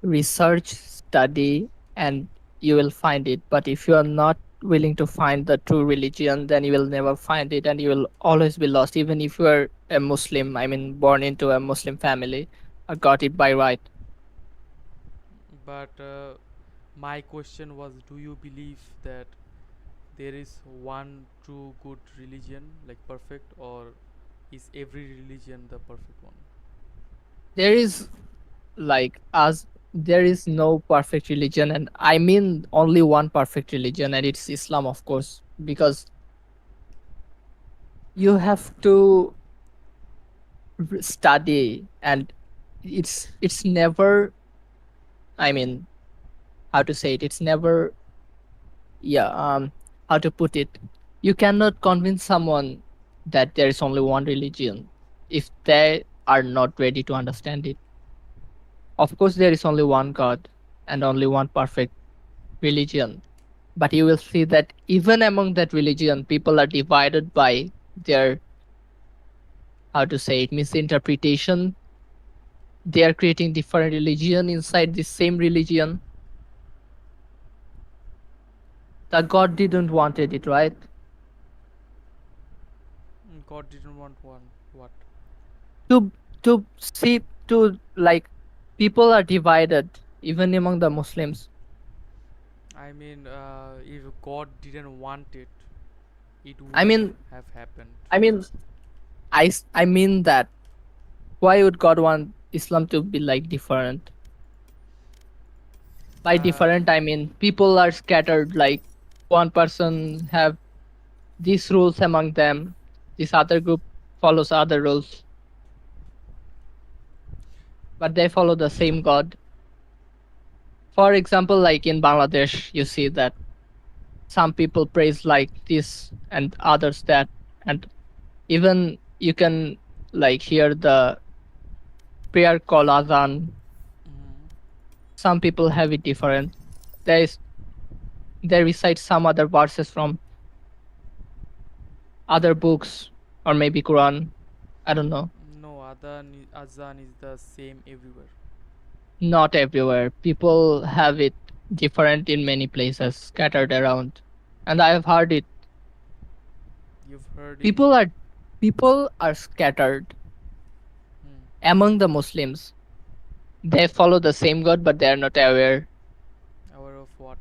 research, study, and you will find it. But if you are not willing to find the true religion, then you will never find it, and you will always be lost. Even if you are a Muslim, I mean, born into a Muslim family, or got it by right. But my question was, do you believe that there is one true good religion, like perfect, or is every religion the perfect one? There is, like, as there is no perfect religion, and I mean only one perfect religion, and it's Islam, of course, because you have to study, and it's never, I mean, how to say it, it's never, yeah, how to put it, you cannot convince someone that there is only one religion if they are not ready to understand it. Of course there is only one God and only one perfect religion, but you will see that even among that religion people are divided by their, how to say it, misinterpretation. They are creating different religion inside the same religion. The God didn't wanted it, right? God didn't want one. What? to to see, to, like, people are divided even among the Muslims. I mean, if God didn't want it, it I wouldn't mean, have happened. I mean, I mean that why would God want Islam to be like different? By Uh, different, I mean people are scattered. Like one person have these rules among them, this other group follows other rules, but they follow the same God. For example, like in Bangladesh, you see that some people praise like this and others that, and even you can, like, hear the prayer call azan. mm, Some people have it different. There is, they recite some other verses from other books, or maybe Quran. I don't know. no, Azan is the same everywhere. Not everywhere. People have it different in many places, scattered around. And I have heard it. You've heard it. People are people are scattered Hmm. among the Muslims. They follow the same God, but they are not aware. Aware of what?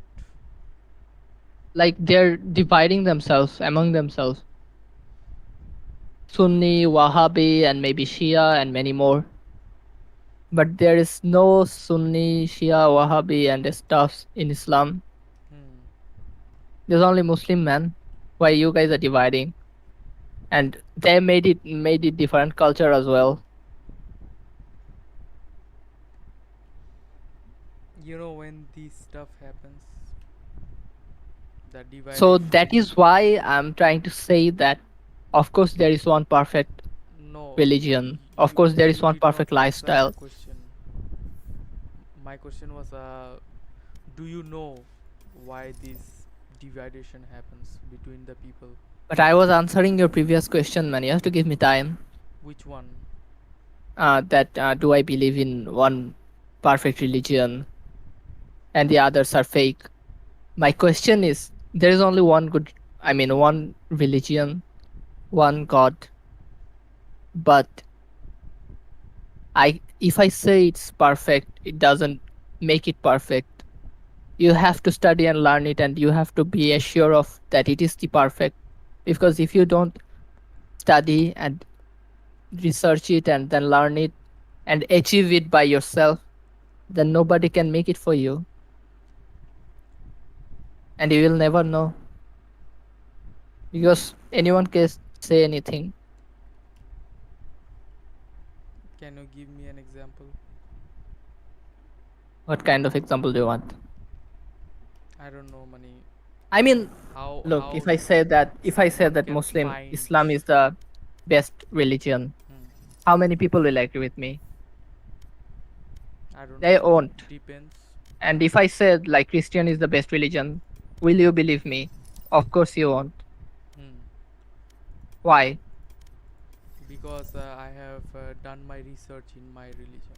Like they're dividing themselves among themselves. Sunni, Wahhabi, and maybe Shia, and many more. but there is no Sunni, Shia, Wahhabi, and stuffs in Islam. Hmm. There's only Muslim man. Why you guys are dividing? And they made it different culture as well. You know when this stuff happens, the So dividation. that is why I'm trying to say that, of course, there is one perfect No, religion. Of course, there is you one did not perfect answer my lifestyle. question. My question was, do you know why this dividation happens between the people? But I was answering your previous question, man. You have to give me time. Which one? That do I believe in one perfect religion and the others are fake? My question is, there is only one good, I mean, one religion, one God. But if I say it's perfect, it doesn't make it perfect. You have to study and learn it, and you have to be assured of that it is the perfect. Because if you don't study and research it and then learn it and achieve it by yourself, then nobody can make it for you, and you will never know because anyone can say anything. Can you give me an example? What kind of example do you want? I don't know, money. I mean, look, How if I say that can Muslim find? Islam is the best religion, Hmm, how many people will agree with me? I don't They know. won't. Depends. And if I said like Christian is the best religion, will you believe me? Of course you won't. Hmm. Why? Because I have done my research in my religion.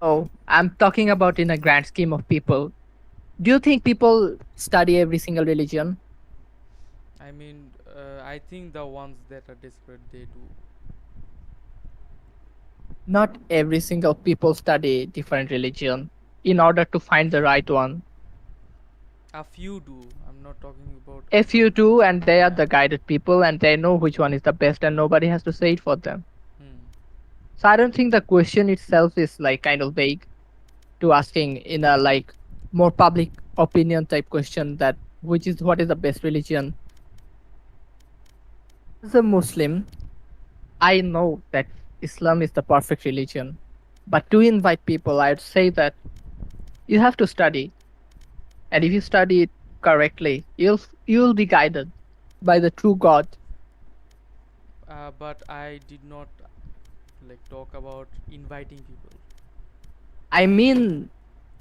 Oh, I'm talking about in a grand scheme of people. Do you think people study every single religion? I mean, I think the ones that are desperate, they do. Not every single people study different religion in order to find the right one. A few do. I'm not talking about. A few do, and they are Yeah. the guided people, and they know which one is the best, and nobody has to say it for them. Hmm. So I don't think the question itself is like kind of vague to asking in a like more public opinion type question that which is what is the best religion. As a Muslim, I know that Islam is the perfect religion, but to invite people, I'd say that you have to study, and if you study it correctly, you'll be guided by the true God. But I did not like talk about inviting people. I mean,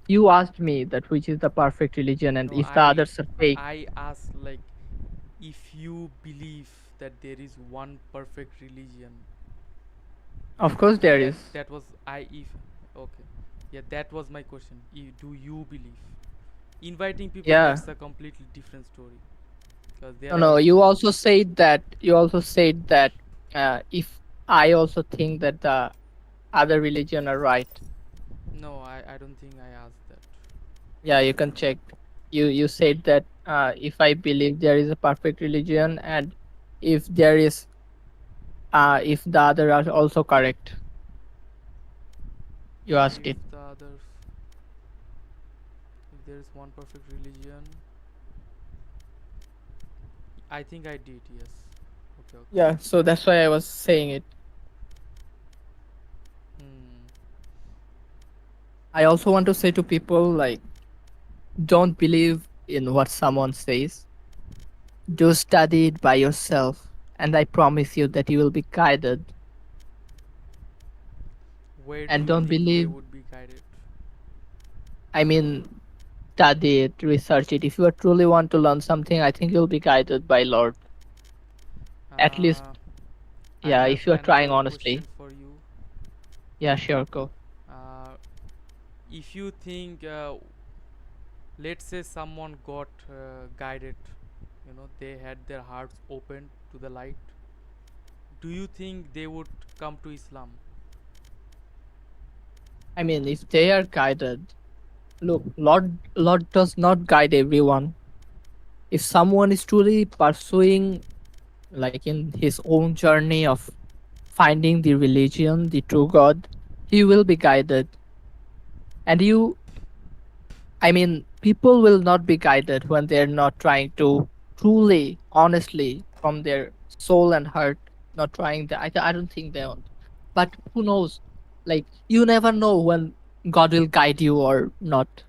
you asked me that which is the perfect religion, and No, if the others are fake. I asked like if you believe that there is one perfect religion. Of course, there That is. that was I if okay. Yeah, that was my question. Do you believe? Inviting people, Yeah. that's a completely different story. Because No, there no. are You also said that if I also think that the other religion are right. no, I don't think I asked that. Yeah, you can check. You said that if I believe there is a perfect religion, and if there is if the other are also correct. You asked If it. the others, if there is one perfect religion, I think I did. Yes. Okay. Okay. Yeah, so that's why I was saying it. Hmm. I also want to say to people like, don't believe in what someone says. Do study it by yourself, and I promise you that you will be guided. Where do And you don't think they believe, would be guided? I mean, study it, research it. If you truly want to learn something, I think you'll be guided by Lord. At least, Uh, I yeah, have if you are trying another question honestly. for you. Yeah, sure, go. Uh, if you think, let's say someone got guided, they had their hearts open to the light. Do you think they would come to Islam? I mean, if they are guided, look, Lord does not guide everyone. If someone is truly pursuing, like in his own journey of finding the religion, the true God, he will be guided. And I mean, people will not be guided when they're not trying to truly, honestly, from their soul and heart, not trying that. I don't think they won't. But who knows? Like, you never know when God will guide you or not.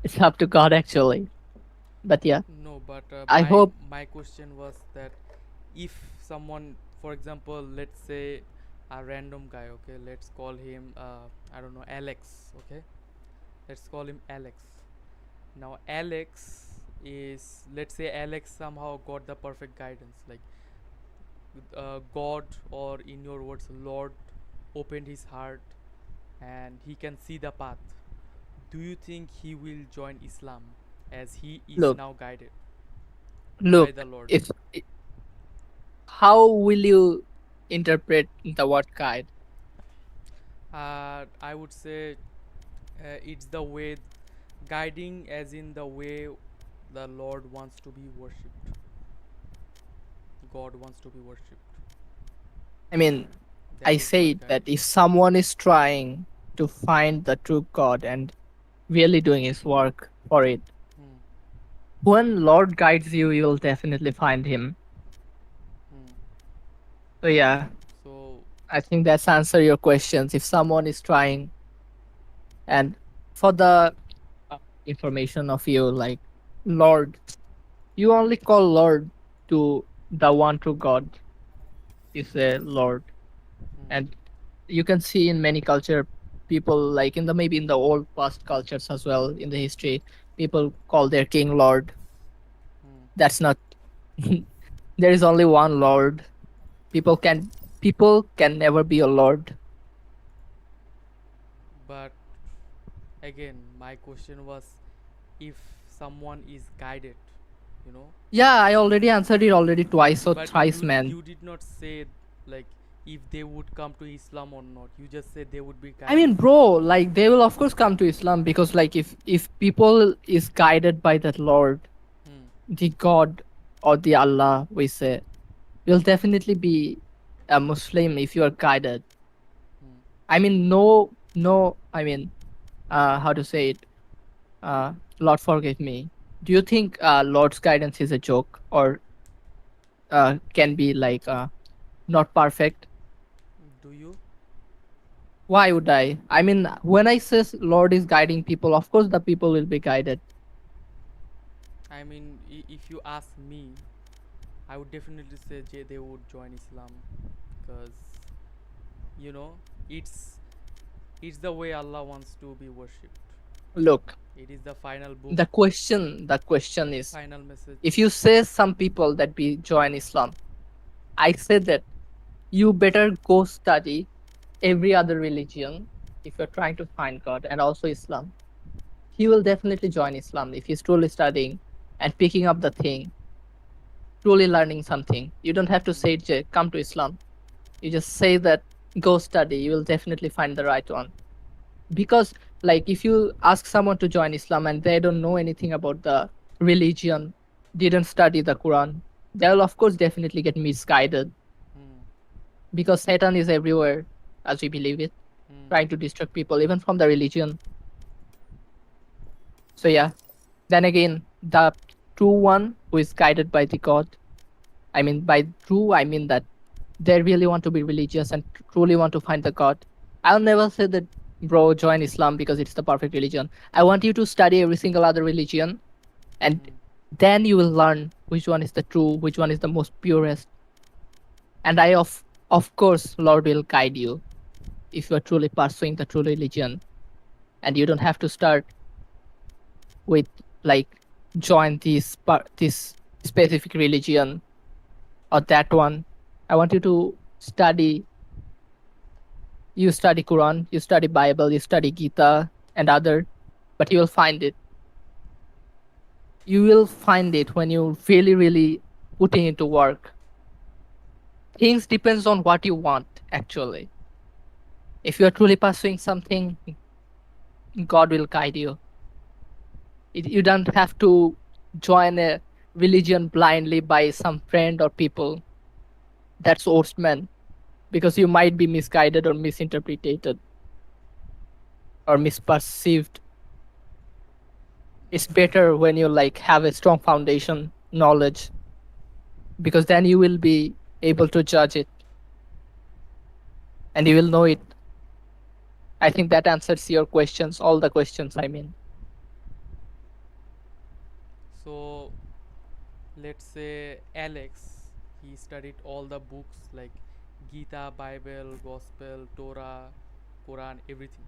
It's up to God, actually. But yeah, No, but I hope. my question was that if someone, for example, let's say a random guy, okay, let's call him I don't know, Alex, okay, let's call him Alex. Now Alex is, let's say Alex somehow got the perfect guidance, like God, or in your words Lord, opened his heart and he can see the path. Do you think he will join Islam as he is Look, now guided by the look, Lord? if how will you interpret the word guide? I would say it's the way, guiding as in the way the Lord wants to be worshipped. God wants to be worshipped. I mean, That I is what say guide. that if someone is trying to find the true God and really doing his work for it, Hmm. when Lord guides you, you will definitely find him. Hmm. So yeah, So I think that's answer your questions. If someone is trying, and for the information of you, like Lord, you only call Lord to the one true God. You say Lord, and you can see in many culture, people like in the maybe in the old past cultures as well in the history, people call their king Lord. That's not. There is only one Lord. People can people can never be a Lord. but again, my question was, if someone is guided, you know, Yeah, I already answered it already twice or but thrice, man. you did not say like if they would come to Islam or not. You just said they would be I guided. mean, bro, like they will of course come to Islam because like if people is guided by that Lord, Hmm. the God or the Allah, we say, you'll definitely be a Muslim if you are guided. Hmm. I mean, no. I mean, how to say it? Lord, forgive me. Do you think Lord's guidance is a joke or can be like not perfect? Do you? Why would I? I mean, when I says Lord is guiding people, of course the people will be guided. I mean, if you ask me, I would definitely say they would join Islam, because you know it's it's the way Allah wants to be worshipped. Look, It is the final book, the question is, final message. if you say some people that be join Islam, I say that you better go study every other religion if you're trying to find God and also Islam. He will definitely join Islam if he's truly studying and picking up the thing, truly learning something. You don't have to say, come to Islam. You just say that, go study. You will definitely find the right one. Because, like, if you ask someone to join Islam and they don't know anything about the religion, didn't study the Quran, they'll, of course, definitely get misguided Hmm. because Satan is everywhere, as we believe it, Hmm. trying to distract people, even from the religion. So, yeah. Then again, the true one who is guided by the God, I mean, by true, I mean that they really want to be religious and truly want to find the God. I'll never say that, bro, join Islam because it's the perfect religion. I want you to study every single other religion, and Hmm. then you will learn which one is the true, which one is the most purest. And of course, Lord will guide you if you are truly pursuing the true religion, and you don't have to start with like join this specific religion or that one. I want you to study. You study Quran, you study Bible, you study Gita and other, but you will find it. You will find it when you really, really putting into work. Things depends on what you want actually. If you are truly pursuing something, God will guide you. You don't have to join a religion blindly by some friend or people. That's horseman. because you might be misguided or misinterpreted or misperceived. It's better when you like have a strong foundation knowledge, because then you will be able to judge it and you will know it. I think that answers your questions, all the questions, I mean. So let's say Alex, he studied all the books like Gita, Bible, Gospel, Torah, Quran, everything.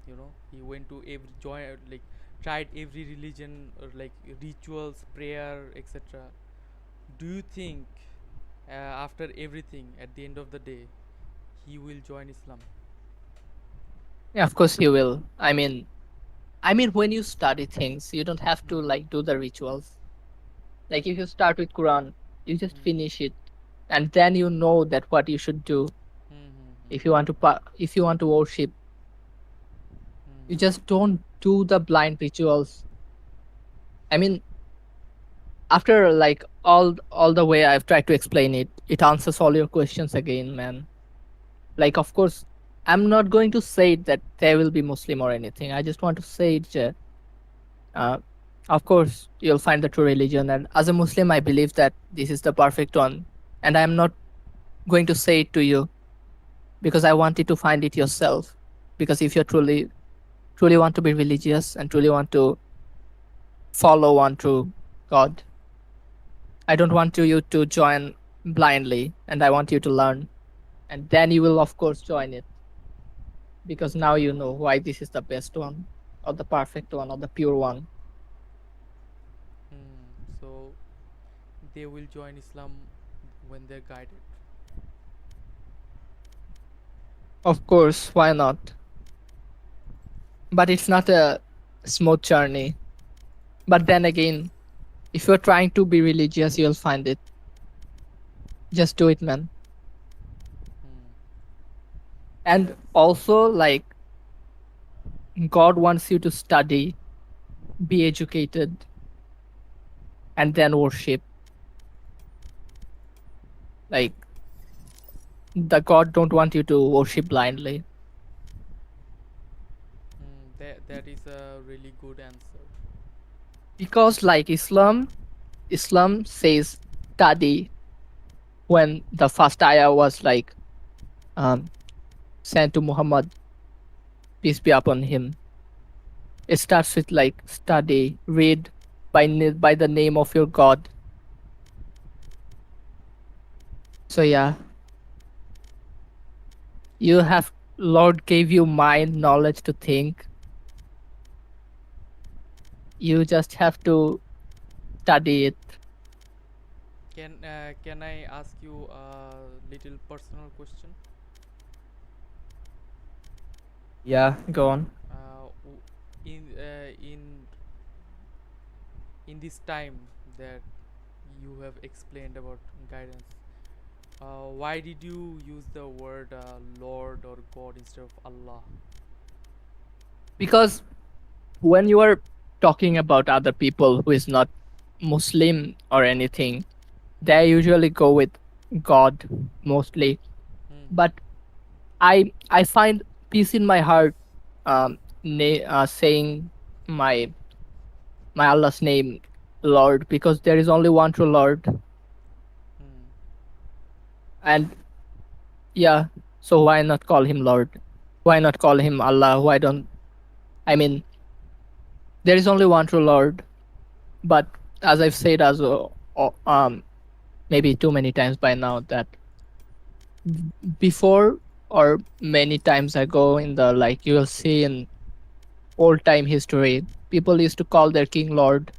You know, he went to every join like tried every religion or like rituals, prayer, etc. Do you think after everything, at the end of the day, he will join Islam? Yeah, of course you will. I mean when you study things, you don't have to like do the rituals. Like if you start with Quran, you just finish it, and then you know that what you should do if you want to if you want to worship. You just don't do the blind rituals. I mean, after like all the way I've tried to explain it, it answers all your questions again, man. Like of course, I'm not going to say that they will be Muslim or anything. I just want to say it. Uh, of course, you'll find the true religion, and as a Muslim, I believe that this is the perfect one. And I'm not going to say it to you because I want you to find it yourself. Because if you truly want to be religious and truly want to follow one true God, I don't want you to join blindly, and I want you to learn, and then you will of course join it, because now you know why this is the best one, or the perfect one, or the pure one. So they will join Islam when they're guided. Of course, why not? But it's not a smooth journey. But then again, if you're trying to be religious, you'll find it. Just do it, man. And also, like, God wants you to study, be educated, and then worship. Like, the God don't want you to worship blindly. That is a really good answer. Because like Islam says study. When the first ayah was like sent to Muhammad, peace be upon him, it starts with like study, read by the name of your God. So yeah, you have, Lord gave you mind, knowledge to think. You just have to study it. Can I ask you a little personal question? Yeah, go on. In this time that you have explained about guidance, why did you use the word Lord or God instead of Allah? Because when you are talking about other people who is not Muslim or anything, they usually go with God mostly. But I find peace in my heart saying my Allah's name, Lord, because there is only one true Lord. And yeah, so why not call him Lord? Why not call him Allah? Why don't, I mean, there is only one true Lord. But as I've said maybe too many times by now, that before or many times ago in the, like, you will see in old time history, people used to call their king Lord,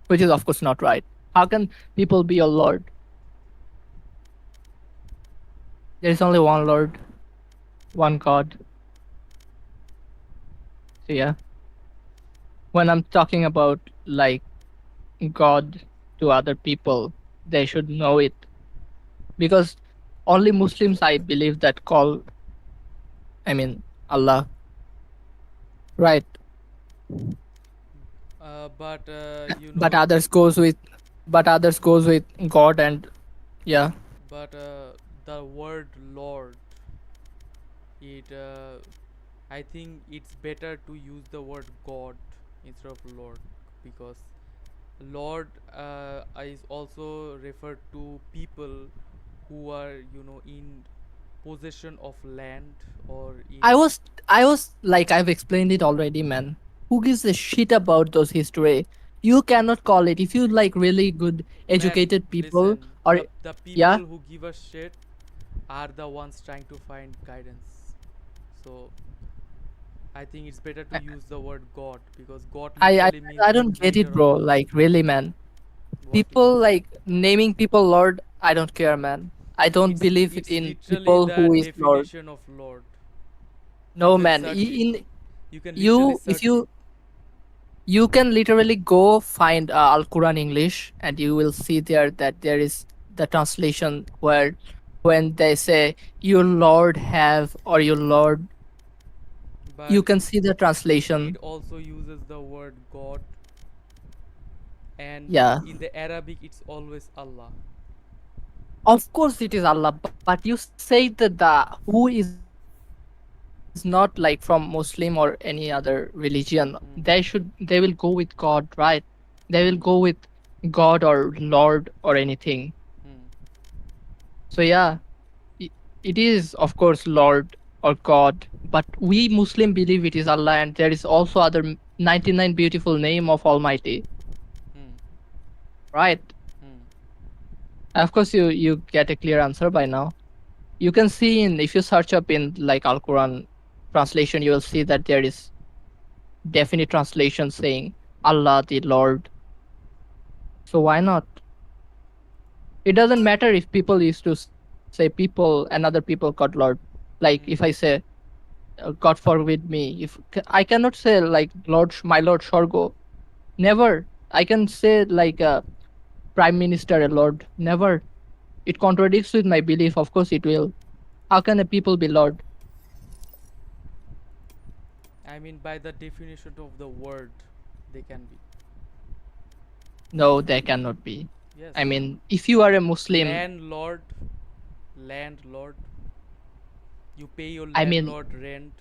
which is of course not right. How can people be your Lord? There is only one Lord, one God. So yeah, when I'm talking about like God to other people, they should know it, because only Muslims, I believe, that call, I mean, Allah, right? But you But know, others goes with God, and yeah. but the word Lord, it I think it's better to use the word God instead of Lord, because Lord is also referred to people who are, in possession of land or in. I was like, I've explained it already, man. Who gives a shit about those history? You cannot call it if you like really good Man, educated people listen, or the yeah. people who give a shit are the ones trying to find guidance. So I think it's better to use the word God, because God I I, literally means I the don't get creator it, of bro. everything. Like really, man. What it People is? like naming people Lord. I don't care, man. I don't believe It's in literally people the who is Lord. definition of Lord. You No, can man. search it. In You can literally you, if search it. you can literally go find Al Quran English, and you will see there that there is the translation where when they say your Lord have or your Lord, But you can see the it translation. also uses the word God, and Yeah, in the Arabic it's always Allah. of course it is Allah, but you say that the who is not like from Muslim or any other religion, they will go with God, right? They will go with God or Lord or anything. Hmm. So yeah, i- it is of course Lord or God, but we Muslim believe it is Allah, and there is also other 99 beautiful name of Almighty, Hmm. right? Hmm. Of course, you get a clear answer by now. You can see in if you search up in like Al Quran translation, you will see that there is definite translation saying Allah the Lord. So why not? It doesn't matter if people used to say people and other people called Lord. Like if I Hmm. say God forbid me, if I cannot say like Lord, my Lord Shorgo. Never. I can say like a prime minister, a Lord. Never. It contradicts with my belief. Of course, it will. How can a people be Lord? I mean, by the definition of the word, they can be. No, they cannot be. Yes. I mean, if you are a Muslim, Landlord, landlord. You pay your I mean, landlord rent.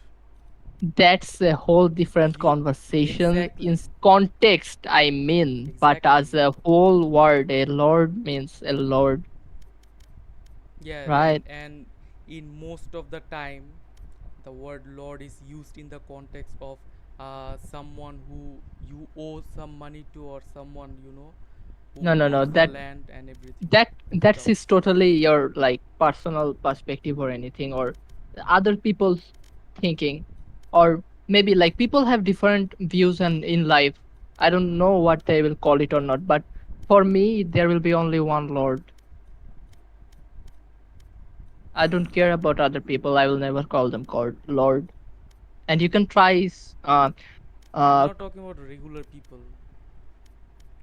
that's a whole different You conversation in exactly, context, I mean. But as exactly. a whole word, a lord means a lord, Yeah, right? and in most of the time, the word lord is used in the context of someone who you owe some money to, or someone who No, no, no. owns the That land and everything that that's stuff. is totally your like personal perspective or anything, or other people's thinking, or maybe like people have different views and in life. I don't know what they will call it or not, but for me, there will be only one Lord. I don't care about other people. I will never call them called Lord. And you can try. I'm Uh, not talking about regular people,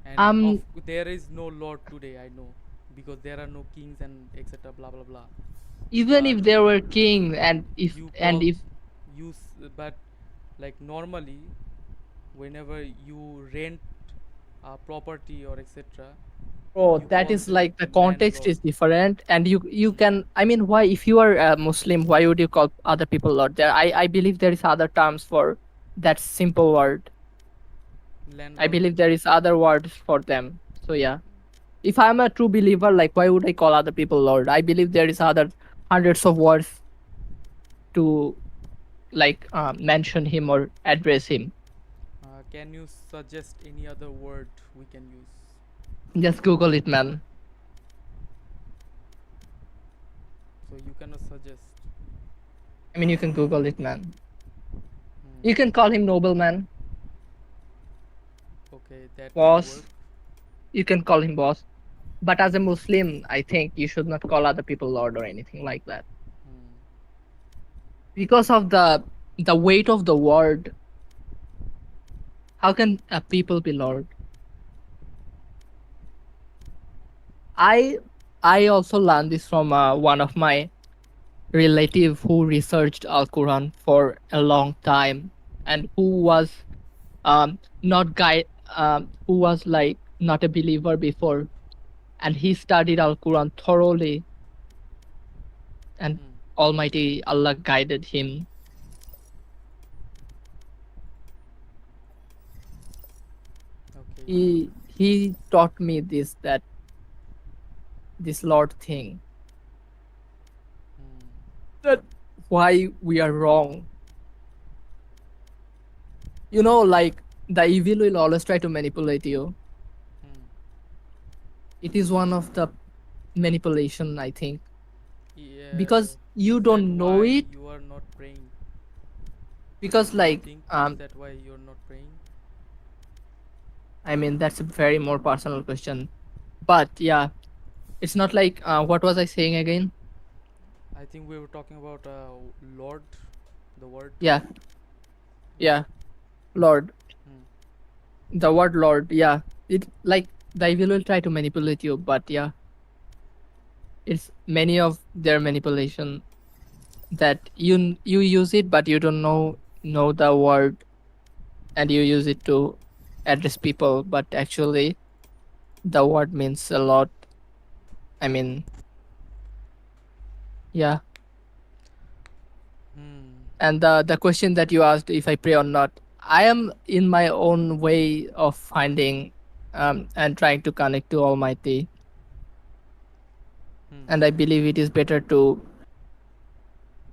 and of um, there is no lord today. I know, because there are no kings and etc. Blah blah blah. even But if there were king, and you and call if but like normally, whenever you rent a property or etc., oh, you that call is them like the context landlord. is different, and you Hmm. can. I mean, why if you are a Muslim, why would you call other people Lord? There, I believe there is other terms for that simple word. I Landlord. believe there is other words for them. So yeah, if I'm a true believer, like why would I call other people Lord? I believe there is other hundreds of words to like mention him or address him. Can you suggest any other word we can use? Just Google it, man. So you cannot suggest. I mean, you can Google it, man. Hmm. You can call him nobleman, Okay, that can work. boss. You can call him boss. But as a Muslim, I think you should not call other people Lord or anything like that. Hmm. Because of the weight of the word, how can a people be Lord? I I also learned this from one of my relative who researched Al Quran for a long time, and who was not guy who was like not a believer before, and he studied Al Quran thoroughly, and Hmm. Almighty Allah guided him. Okay. He taught me this Lord thing, Hmm. that why we are wrong. You know, like the evil will always try to manipulate you. Hmm. It is one of the manipulation, I think, Yeah. because you Is that don't know why it. you are not praying? Because Do you like think is that why you're not praying? I mean, that's a very more personal question. But yeah, it's not like what was I saying again? I think we were talking about Lord, the word. Yeah, Yeah. yeah, Lord. Hmm. The word Lord, yeah. It like the evil will try to manipulate you, but yeah, it's many of their manipulation that you use it, but you don't know the word, and you use it to address people, but actually the word means a lot. I mean, yeah. Hmm. And the question that you asked, if I pray or not, I am in my own way of finding and trying to connect to Almighty, Hmm. and I believe it is better to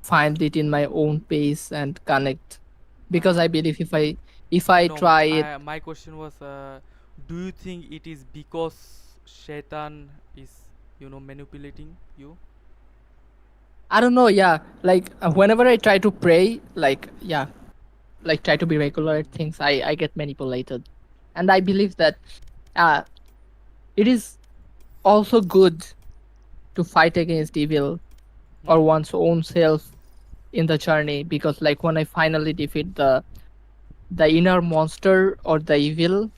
find it in my own pace and connect, because I believe if I No, try it, my question was, do you think it is because Shaitan is, manipulating you? I don't know. Yeah, like whenever I try to pray, like yeah, like try to be regular Hmm. at things, I get manipulated, and I believe that uh it is also good to fight against evil or Hmm. one's own self in the journey, because like when I finally defeat the inner monster or the evil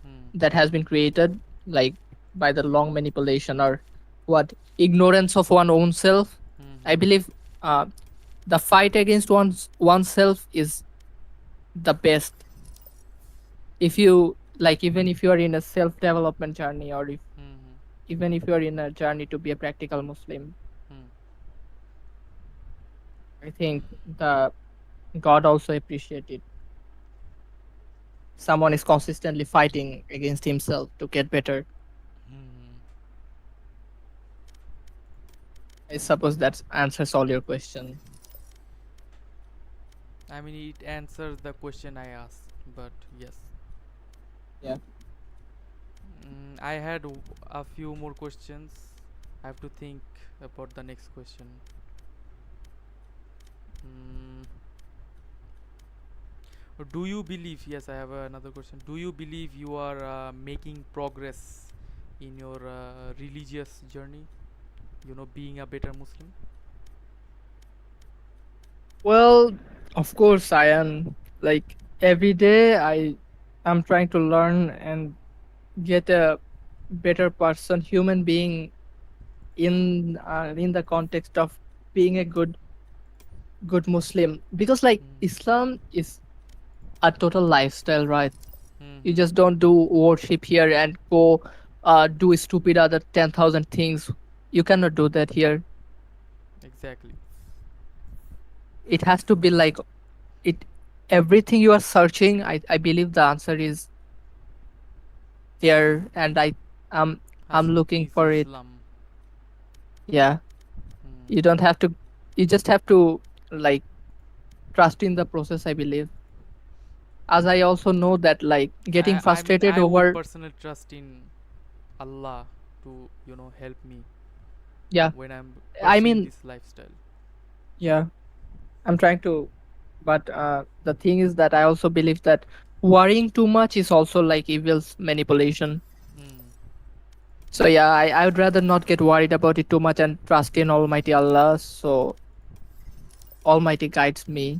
Hmm. that has been created, like by the long manipulation or what, ignorance of one own self, Hmm. I Hmm. believe uh, the fight against oneself is the best. If you like, even if you are in a self development journey, or if Hmm. even if you are in a journey to be a practical Muslim, Hmm. I think the God also appreciate it. Someone is consistently fighting against himself to get better. Hmm. I suppose that answers all your question. I mean, it answers the question I asked, but yes. Yeah. I had a few more questions. I have to think about the next question. Mm, do you believe? Yes, I have another question. Do you believe you are making progress in your religious journey? Being a better Muslim. Well, of course I am. Like every day I'm trying to learn and get a better person, human being, in the context of being a good Muslim, because like Hmm. Islam is a total lifestyle, right? You Hmm. just don't do worship here and go do stupid other 10,000 things. You cannot do that here. Exactly. It has to be like it. Everything you are searching, I believe the answer is there, and I'm looking Is for it. Islam. Yeah, Hmm. you don't have to. You just have to like trust in the process, I believe. As I also know that like getting I mean, frustrated I would over. personally trust in Allah to help me Yeah, when I'm I pursuing mean, this lifestyle. yeah, I'm trying to, but the thing is that I also believe that worrying too much is also like evil's manipulation. Hmm. So yeah, I would rather not get worried about it too much and trust in Almighty Allah. So Almighty guides me.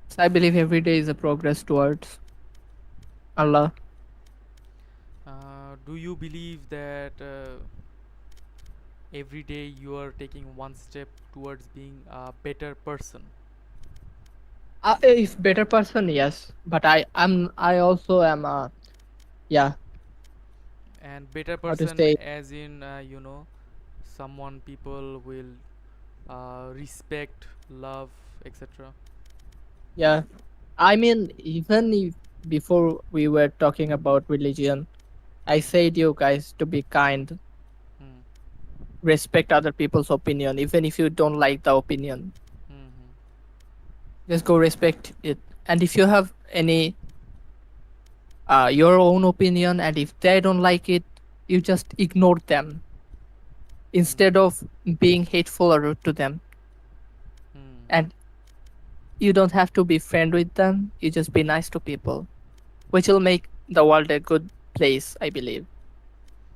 So I believe every day is a progress towards Allah. Do you believe that every day you are taking one step towards being a better person? If better person, yes, but I also am. Yeah, And better how to person, say, as in, someone people will respect, love, etc. yeah. I mean, even if before we were talking about religion, I said you guys to be kind, Hmm. respect other people's opinion, even if you don't like the opinion. Hmm. Just go respect it. And if you have any your own opinion, and if they don't like it, you just ignore them Hmm. instead of being hateful or rude to them. Hmm. And you don't have to be friend with them. You just be nice to people, which will make the world a good place, I believe.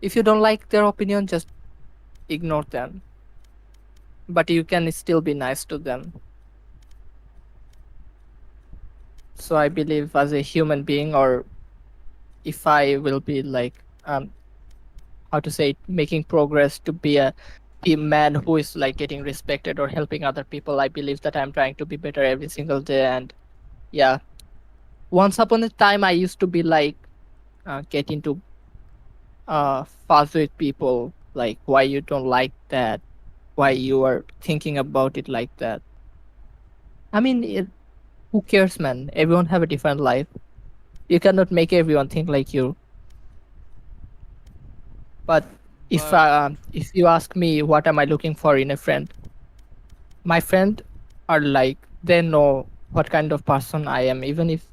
If you don't like their opinion, just ignore them. But you can still be nice to them. So I believe as a human being, or if I will be like how to say it, making progress to be a man who is like getting respected or helping other people, I believe that I'm trying to be better every single day. And yeah, once upon a time I used to be like get into fuss with people, like why you don't like that, why you are thinking about it like that. I mean, who cares, man? Everyone have a different life. You cannot make everyone think like you. But But if you ask me what am I looking for in a friend, my friend are like they know what kind of person I am, even if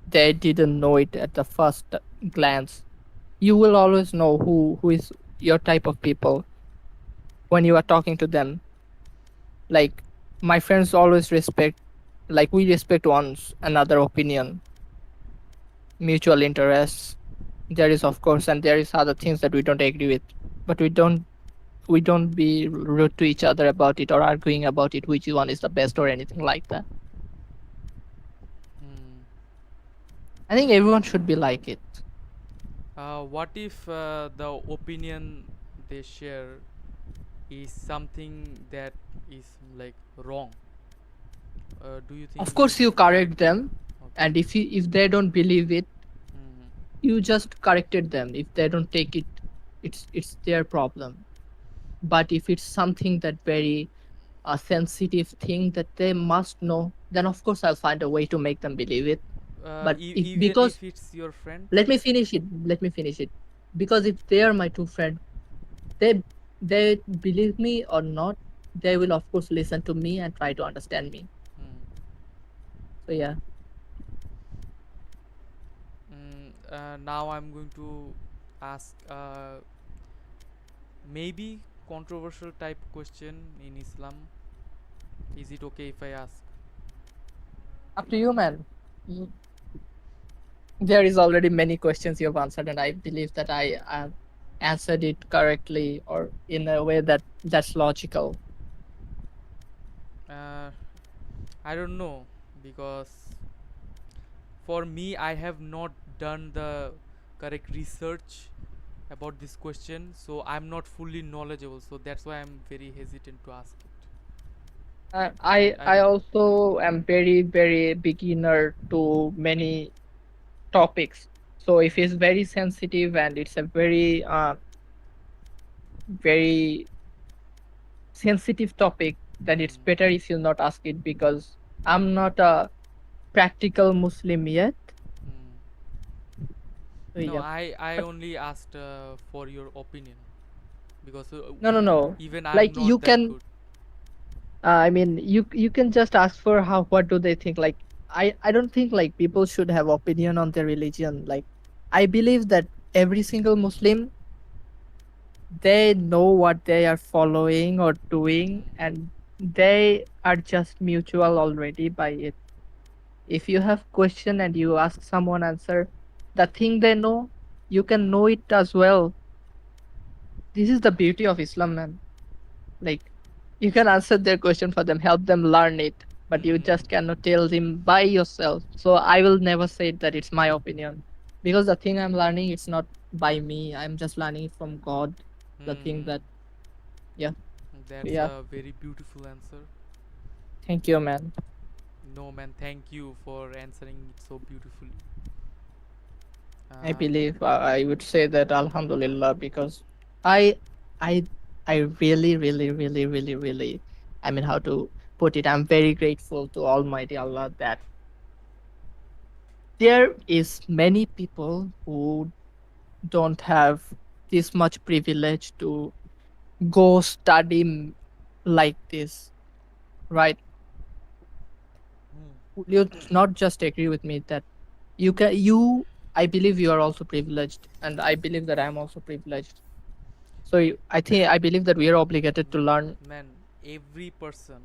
they didn't know it at the first glance. You will always know who is your type of people when you are talking to them. Like my friends always respect, like we respect one's another opinion, mutual interests. There is of course, and there is other things that we don't agree with, but we don't be rude to each other about it or arguing about it which one is the best or anything like that. hmm. I think everyone should be like it. What if the opinion they share is something that is like wrong? Do you think Of like? course you correct them, Okay. and if they don't believe it, Hmm. you just corrected them. If they don't take it, it's their problem. But if it's something that very a sensitive thing that they must know, then of course I'll find a way to make them believe it. But if Even because if it's your friend. let me finish it because if they are my two friends, they they believe me or not, they will of course listen to me and try to understand me. Hmm. So yeah. Now I'm going to ask maybe controversial type question in Islam. Is it okay if I ask? Up to you, man. Mm, there is already many questions you have answered, and I believe that I answered it correctly or in a way that's logical. Uh, I don't know, because for me I have not done the correct research about this question, so I'm not fully knowledgeable. So that's why I'm very hesitant to ask it. I I don't. also am very very beginner to many topics. So if it's very sensitive and it's a very very sensitive topic, then it's Hmm. better if you not ask it because I'm not a practical Muslim yet. Hmm. So No, yeah. I But only asked for your opinion, because no, no, no. even I'm Like you not that can, good. I mean, you can just ask for how what do they think. Like I don't think like people should have opinion on their religion. Like I believe that every single Muslim, they know what they are following or doing, Hmm. and they are just mutual already by it. If you have question and you ask someone answer the thing they know, you can know it as well. This is the beauty of Islam, man. Like you can answer their question for them, help them learn it, but you Hmm. just cannot tell them by yourself. So I will never say that it's my opinion because the thing I'm learning, it's not by me. I'm just learning it from God. The thing Hmm. that, yeah. That's Yeah. a very beautiful answer. Thank you, man. No man, thank you for answering it so beautifully. I Uh, believe I would say that Alhamdulillah, because I I I really, really, really, really, really, I mean, how to put it, I'm very grateful to Almighty Allah that there is many people who don't have this much privilege to go study like this, right? You not just agree with me that you I believe you are also privileged, and I believe that I'm also privileged. So I believe that we are obligated to learn. man, every person,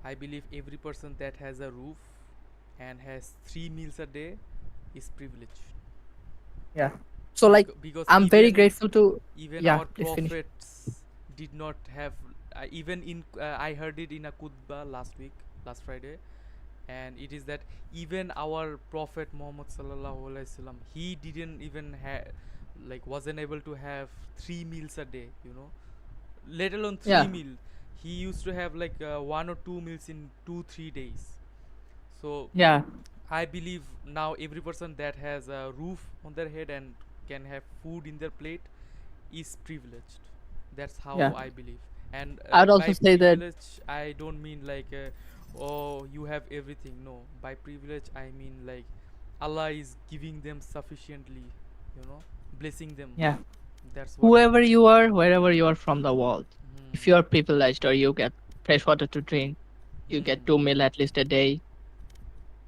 I believe every person that has a roof and has 3 meals a day is privileged. Yeah. So like Because I'm very even grateful to. even Yeah, our please finish. prophets did not have, even in I heard it in a khutbah last week, last Friday, and it is that even our prophet Muhammad sallallahu alaihi wasallam, he didn't even have, like, wasn't able to have 3 meals a day, let alone three Yeah. meal. He used to have like 1 or 2 meals in 2-3 days. So Yeah. I believe now every person that has a roof on their head and can have food in their plate is privileged. That's how Yeah. I believe. And I'd also by say that. privilege, I don't mean like, oh, you have everything. No, by privilege, I mean like Allah is giving them sufficiently, blessing them. Yeah. That's what I Whoever mean. you are, wherever you are from the world, if you Hmm. are privileged or you get fresh water to drink, you get Hmm. 2 meal at least a day,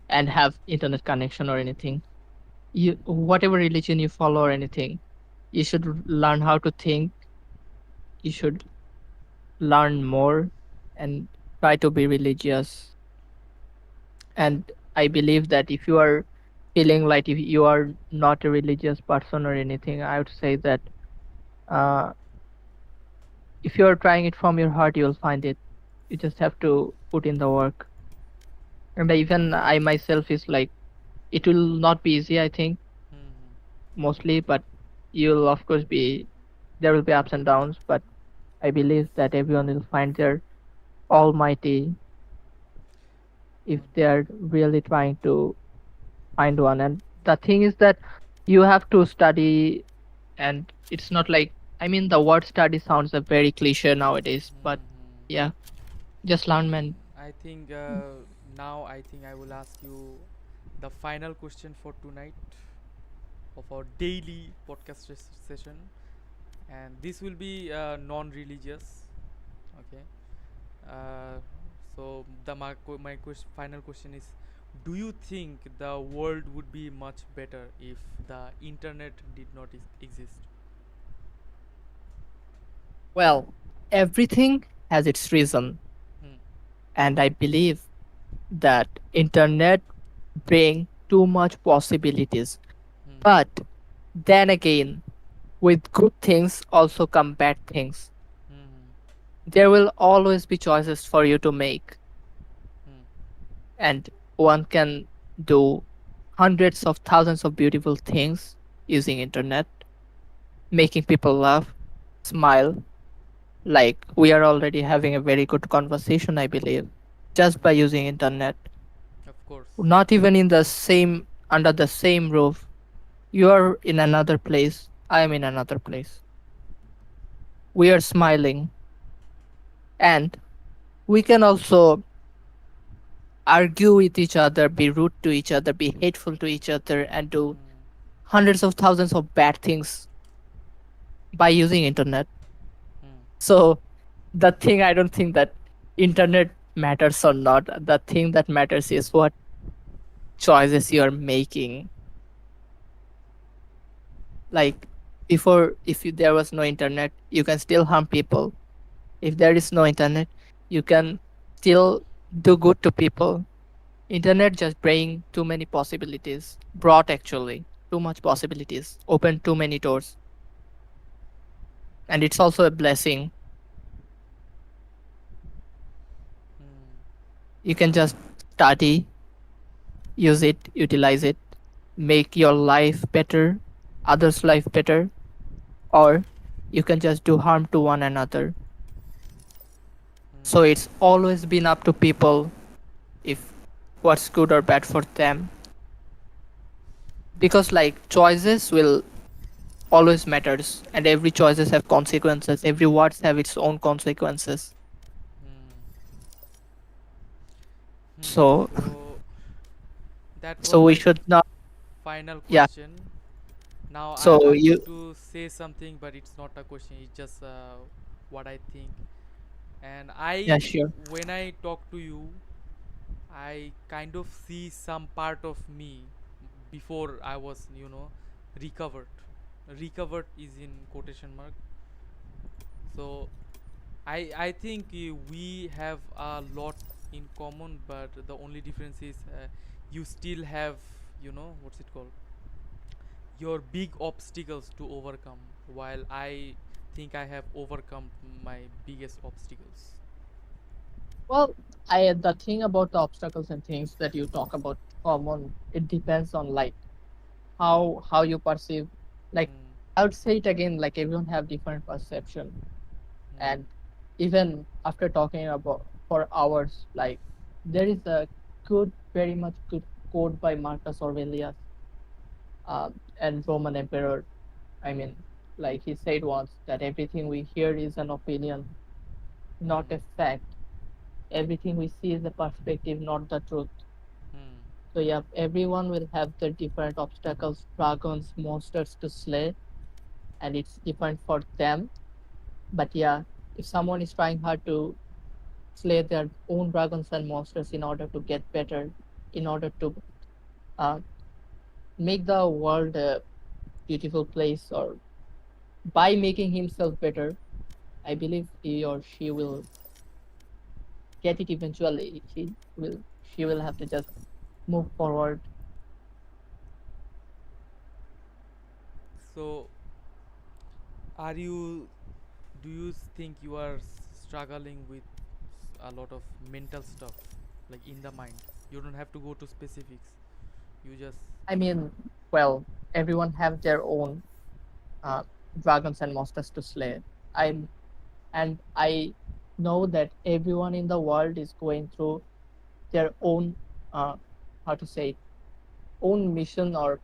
and have internet connection or anything, you whatever religion you follow or anything, you should learn how to think. You should learn more and try to be religious. And I believe that if you are feeling like if you are not a religious person or anything, I would say that uh, if you are trying it from your heart, you will find it. You just have to put in the work. And even I myself is like, it will not be easy, I think, Hmm. mostly, but you'll of course be, there will be ups and downs, but I believe that everyone will find their almighty if they are really trying to find one. And the thing is that you have to study, and it's not like, I mean, the word study sounds a very cliche nowadays, but Hmm. yeah, just learn, man. I think now I think I will ask you the final question for tonight of our daily podcast session, and this will be non-religious. Okay. Uh, so my final question is: do you think the world would be much better if the internet did not exist? Well, everything has its reason, Hmm. and I believe that internet bring too much possibilities. Hmm. But then again, with good things also come bad things. Hmm. There will always be choices for you to make, Hmm. and one can do hundreds of thousands of beautiful things using internet, making people laugh, smile. Like we are already having a very good conversation, I believe, just by using internet. Of course. Not even in the same under the same roof. You are in another place. I am in another place. We are smiling, and we can also argue with each other, be rude to each other, be hateful to each other, and do Hmm. hundreds of thousands of bad things by using internet. Hmm. So the thing, I don't think that internet matters or not. The thing that matters is what choices you are making. Like before, if there was no internet, you can still harm people. If there is no internet, you can still do good to people. Internet just bring too many possibilities. Brought actually too much possibilities. Opened too many doors. And it's also a blessing. Hmm. You can just study, use it, utilize it, make your life better, others' life better, or you can just do harm to one another. So it's Hmm. always been up to people if what's good or bad for them. because like choices will always matters, and every choices have consequences. Every words have its own consequences. Hmm. So So that was so we my should not. final Yeah. question. Now So I'm you. going to say something, but it's not a question. It's just what I think. And Yeah, sure. when I talk to you, I kind of see some part of me before I was, recovered. Recovered is in quotation mark. So I think we have a lot in common, but the only difference is you still have, what's it called? Your big obstacles to overcome, while I think I have overcome my biggest obstacles. Well, I the thing about the obstacles and things that you talk about common, it depends on like how you perceive. Like Hmm. I would say it again, like everyone have different perception, Hmm. and even after talking about for hours, like there is a good, very much good quote by Marcus Aurelius, and Roman Emperor. I Hmm. mean, like he said once that everything we hear is an opinion, not Hmm. a fact. Everything we see is a perspective, not the truth. Hmm. So yeah, everyone will have their different obstacles, dragons, monsters to slay, and it's different for them. But yeah, if someone is trying hard to slay their own dragons and monsters in order to get better, in order to uh, make the world a beautiful place, or by making himself better, I believe he or she will get it eventually. She will have to just move forward. So, are you? Do you think you are struggling with a lot of mental stuff, like in the mind? You don't have to go to specifics. You just. I mean, well, everyone have their own uh, dragons and monsters to slay. Hmm. I know that everyone in the world is going through their own uh, how to say it, own mission, or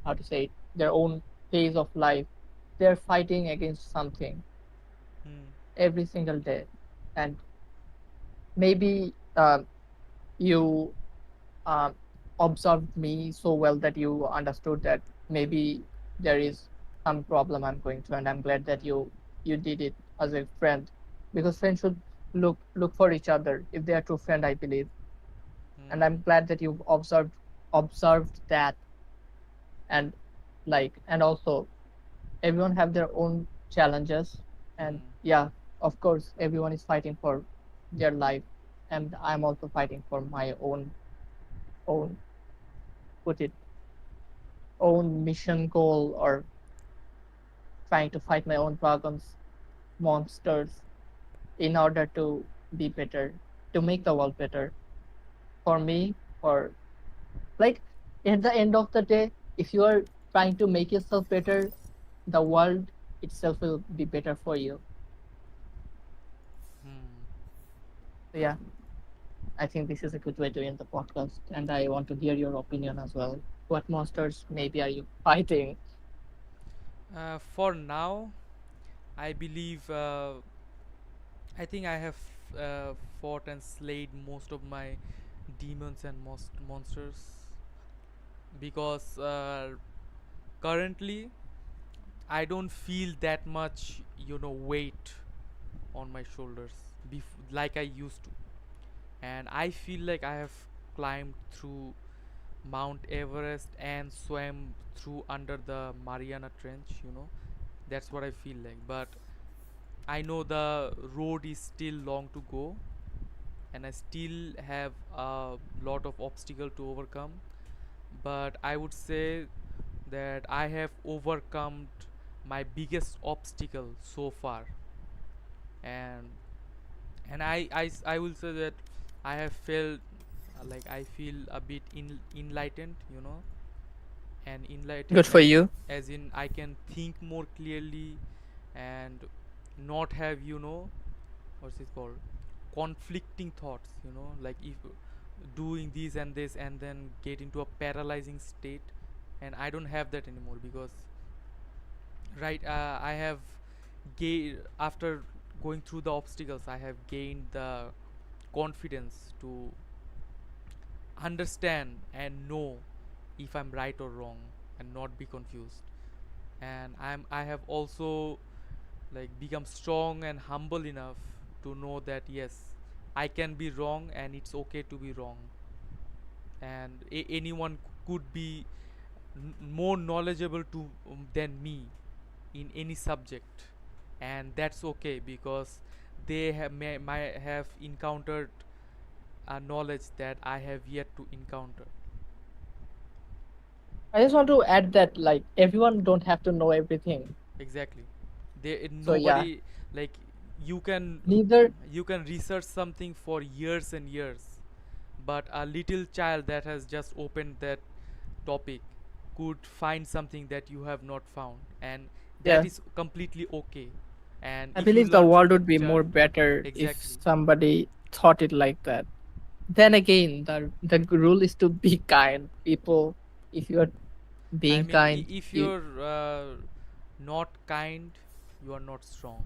how to say it, their own phase of life. They're fighting against something Hmm. every single day, and maybe you uh, observed me so well that you understood that maybe there is some problem I'm going through, and I'm glad that Hmm. you did it as a friend, because friends should look for each other if they are true friend, I believe. And Hmm. I'm glad that you've observed that, and and also everyone have their own challenges, and Hmm. yeah, of course everyone is fighting for their life, and I'm also fighting for my own put it own mission goal, or trying to fight my own dragons, monsters, in order to be better, to make the world better for me. Or like at the end of the day, if you are trying to make yourself better, the world itself will be better for you. Hmm. So yeah, I think this is a good way to end the podcast, and I want to hear your opinion as well. What monsters maybe are you fighting? For now, I believe. I think I have fought and slayed most of my demons and most monsters, because currently I don't feel that much, weight on my shoulders like I used to. And I feel like I have climbed through Mount Everest and swam through under the Mariana Trench. That's what I feel like. But I know the road is still long to go, and I still have a lot of obstacle to overcome. But I would say that I have overcome my biggest obstacle so far, and I will say that I have felt like I feel a bit enlightened, and Good enlightened for you. as in I can think more clearly and not have, what's it called, conflicting thoughts, like if doing this and this and then get into a paralyzing state. And I don't have that anymore because right, I have after going through the obstacles, I have gained the confidence to understand and know if I'm right or wrong and not be confused. And I have also like become strong and humble enough to know that yes, I can be wrong and it's okay to be wrong. And anyone could be more knowledgeable than me in any subject, and that's okay because they might have encountered a knowledge that I have yet to encounter. I just want to add that like everyone don't have to know everything. Exactly. They So yeah, nobody like you can neither you can research something for years and years, but a little child that has just opened that topic could find something that you have not found, and that yeah. is completely okay. And I if you believe the learn from world that would be child, more better if exactly. somebody thought it like that. Then again, the rule is to be kind. People, if you're I being mean, kind, if you you're not kind, you are not strong.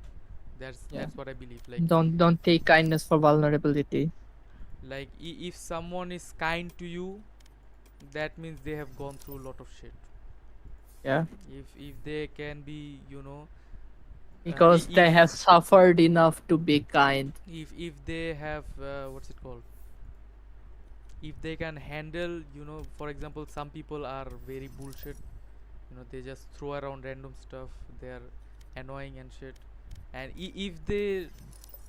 That's yeah. that's what I believe. Like Don't take kindness for vulnerability. if someone is kind to you, that means they have gone through a lot of shit. Yeah, If they can be, because they have suffered enough to be kind. if they have what's it called, if they can handle, for example, some people are very bullshit. They just throw around random stuff. They're annoying and shit. And if they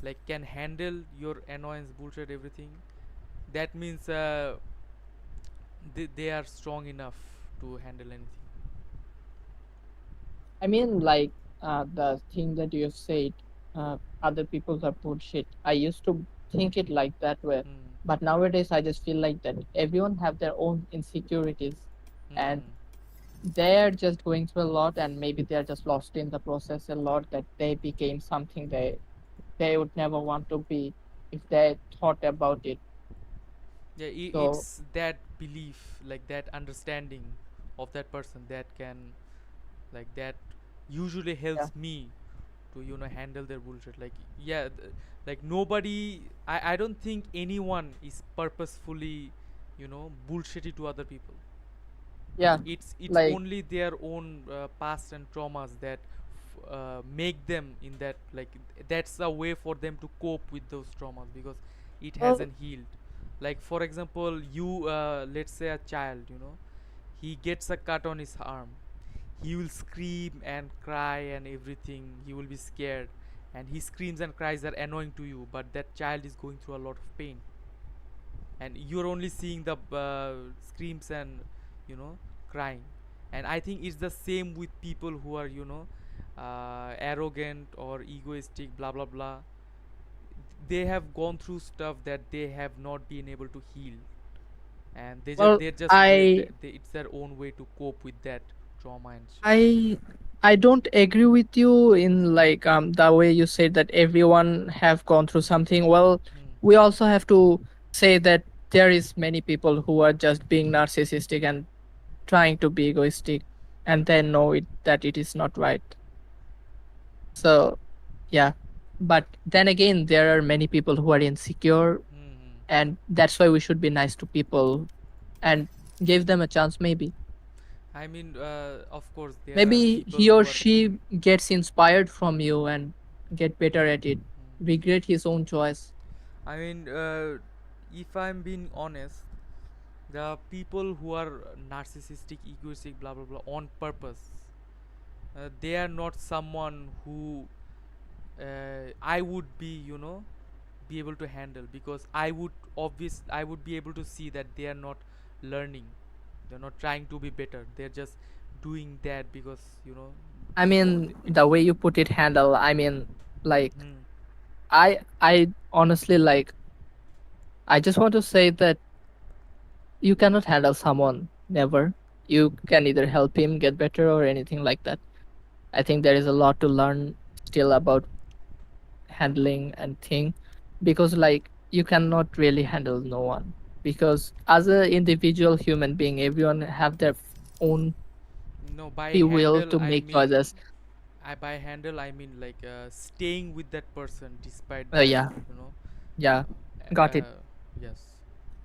like can handle your annoyance, bullshit, everything, that means they are strong enough to handle anything. I mean, like the thing that you said, other people are bullshit. I used to think it like that way, Hmm. but nowadays I just feel like that everyone have their own insecurities, and Hmm. they're just going through a lot, and maybe they're just lost in the process a lot. That they became something they would never want to be if they thought about it. Yeah, So it's that belief, like that understanding of that person that can, like that usually yeah, helps me to handle their bullshit. Like yeah, like nobody, I don't think anyone is purposefully bullshitty to other people. yeah, It's like only their own past and traumas that make them in that, like that's a way for them to cope with those traumas because it well, hasn't healed. Like for example, you let's say a child, he gets a cut on his arm, he will scream and cry and everything, he will be scared, and his screams and cries are annoying to you, but that child is going through a lot of pain, and you're only seeing the screams and you know crying. And I think it's the same with people who are arrogant or egoistic, blah blah blah. They have gone through stuff that they have not been able to heal, and well, they're just I it's their own way to cope with that trauma and shit. I I don't agree with you in like the way you said that everyone have gone through something. Well, Hmm. we also have to say that there is many people who are just being narcissistic and trying to be egoistic, and they know it that it is not right. So yeah, but then again, there are many people who are insecure, Hmm. and that's why we should be nice to people and give them a chance. I mean, of course, there are Maybe people he or who are. she gets inspired from you and get better at it, Hmm. regret his own choice. I mean, if I'm being honest, the people who are narcissistic, egoistic, blah blah blah, on purpose, they are not someone who I would be able to handle, because I would be able to see that they are not learning, they're not trying to be better, they're just doing that because I mean, the way you put it, handle, I mean, like, hmm. I honestly, like, I just want to say that you cannot handle someone, never. You can either help him get better or anything like that. I think there is a lot to learn still about handling and thing, because like you cannot really handle no one. because as an individual human being, everyone have their own No, by free will handle to I make mean choices. by handle I mean like staying with that person despite their, Yeah, you know. yeah, got it. Yes,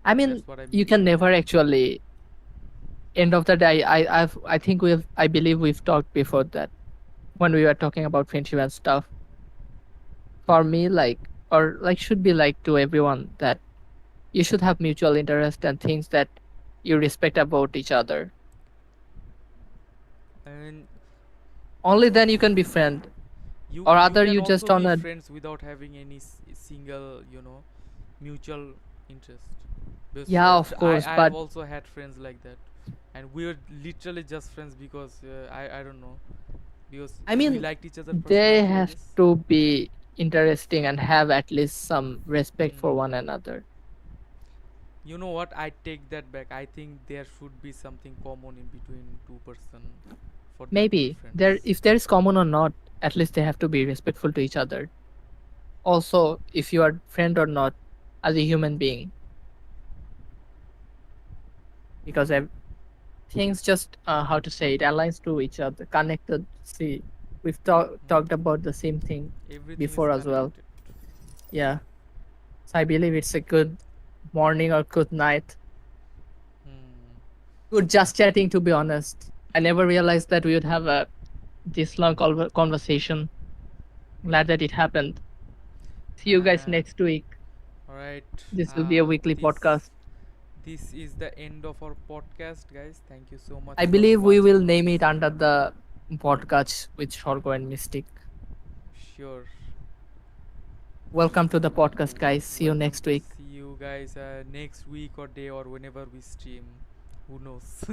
I mean, that's what I you mean can by never handle. actually. End of the day, I think I believe we've talked before that when we were talking about friendship and stuff. For me, like, or like, should be like to everyone that you should have mutual interest and things that you respect about each other. And Only then you can be friend, or you other can you also just on be a. friends without having any single, you know, mutual interest. Because Yeah, of course, I have but also had friends like that, and we were literally just friends because I don't know, because I we mean, liked each other they personality, I have guess. to be interesting and have at least some respect for one Hmm. another. You know what? I take that back. I think there should be something common in between two person for them to be Maybe there, friends. if there is common or not, at least they have to be respectful to each other. Also, if you are friend or not, as a human being, because things just how to say it aligns to each other, connected. See, we've talked about the same thing Everything is before as well. connected. Yeah, so I believe it's a good morning or good night. Hmm. Good just chatting, to be honest. I never realized that we would have a this long conversation. Glad that it happened. See you guys And next week. all right, This will be a weekly podcast. this is the end of our podcast, guys. Thank you so much I for believe we will watching name this. it under the podcast with Shorgo and Mystic. Sure. Welcome to the podcast, guys. See you Welcome next to week. see you guys next week or day or whenever we stream. Who knows?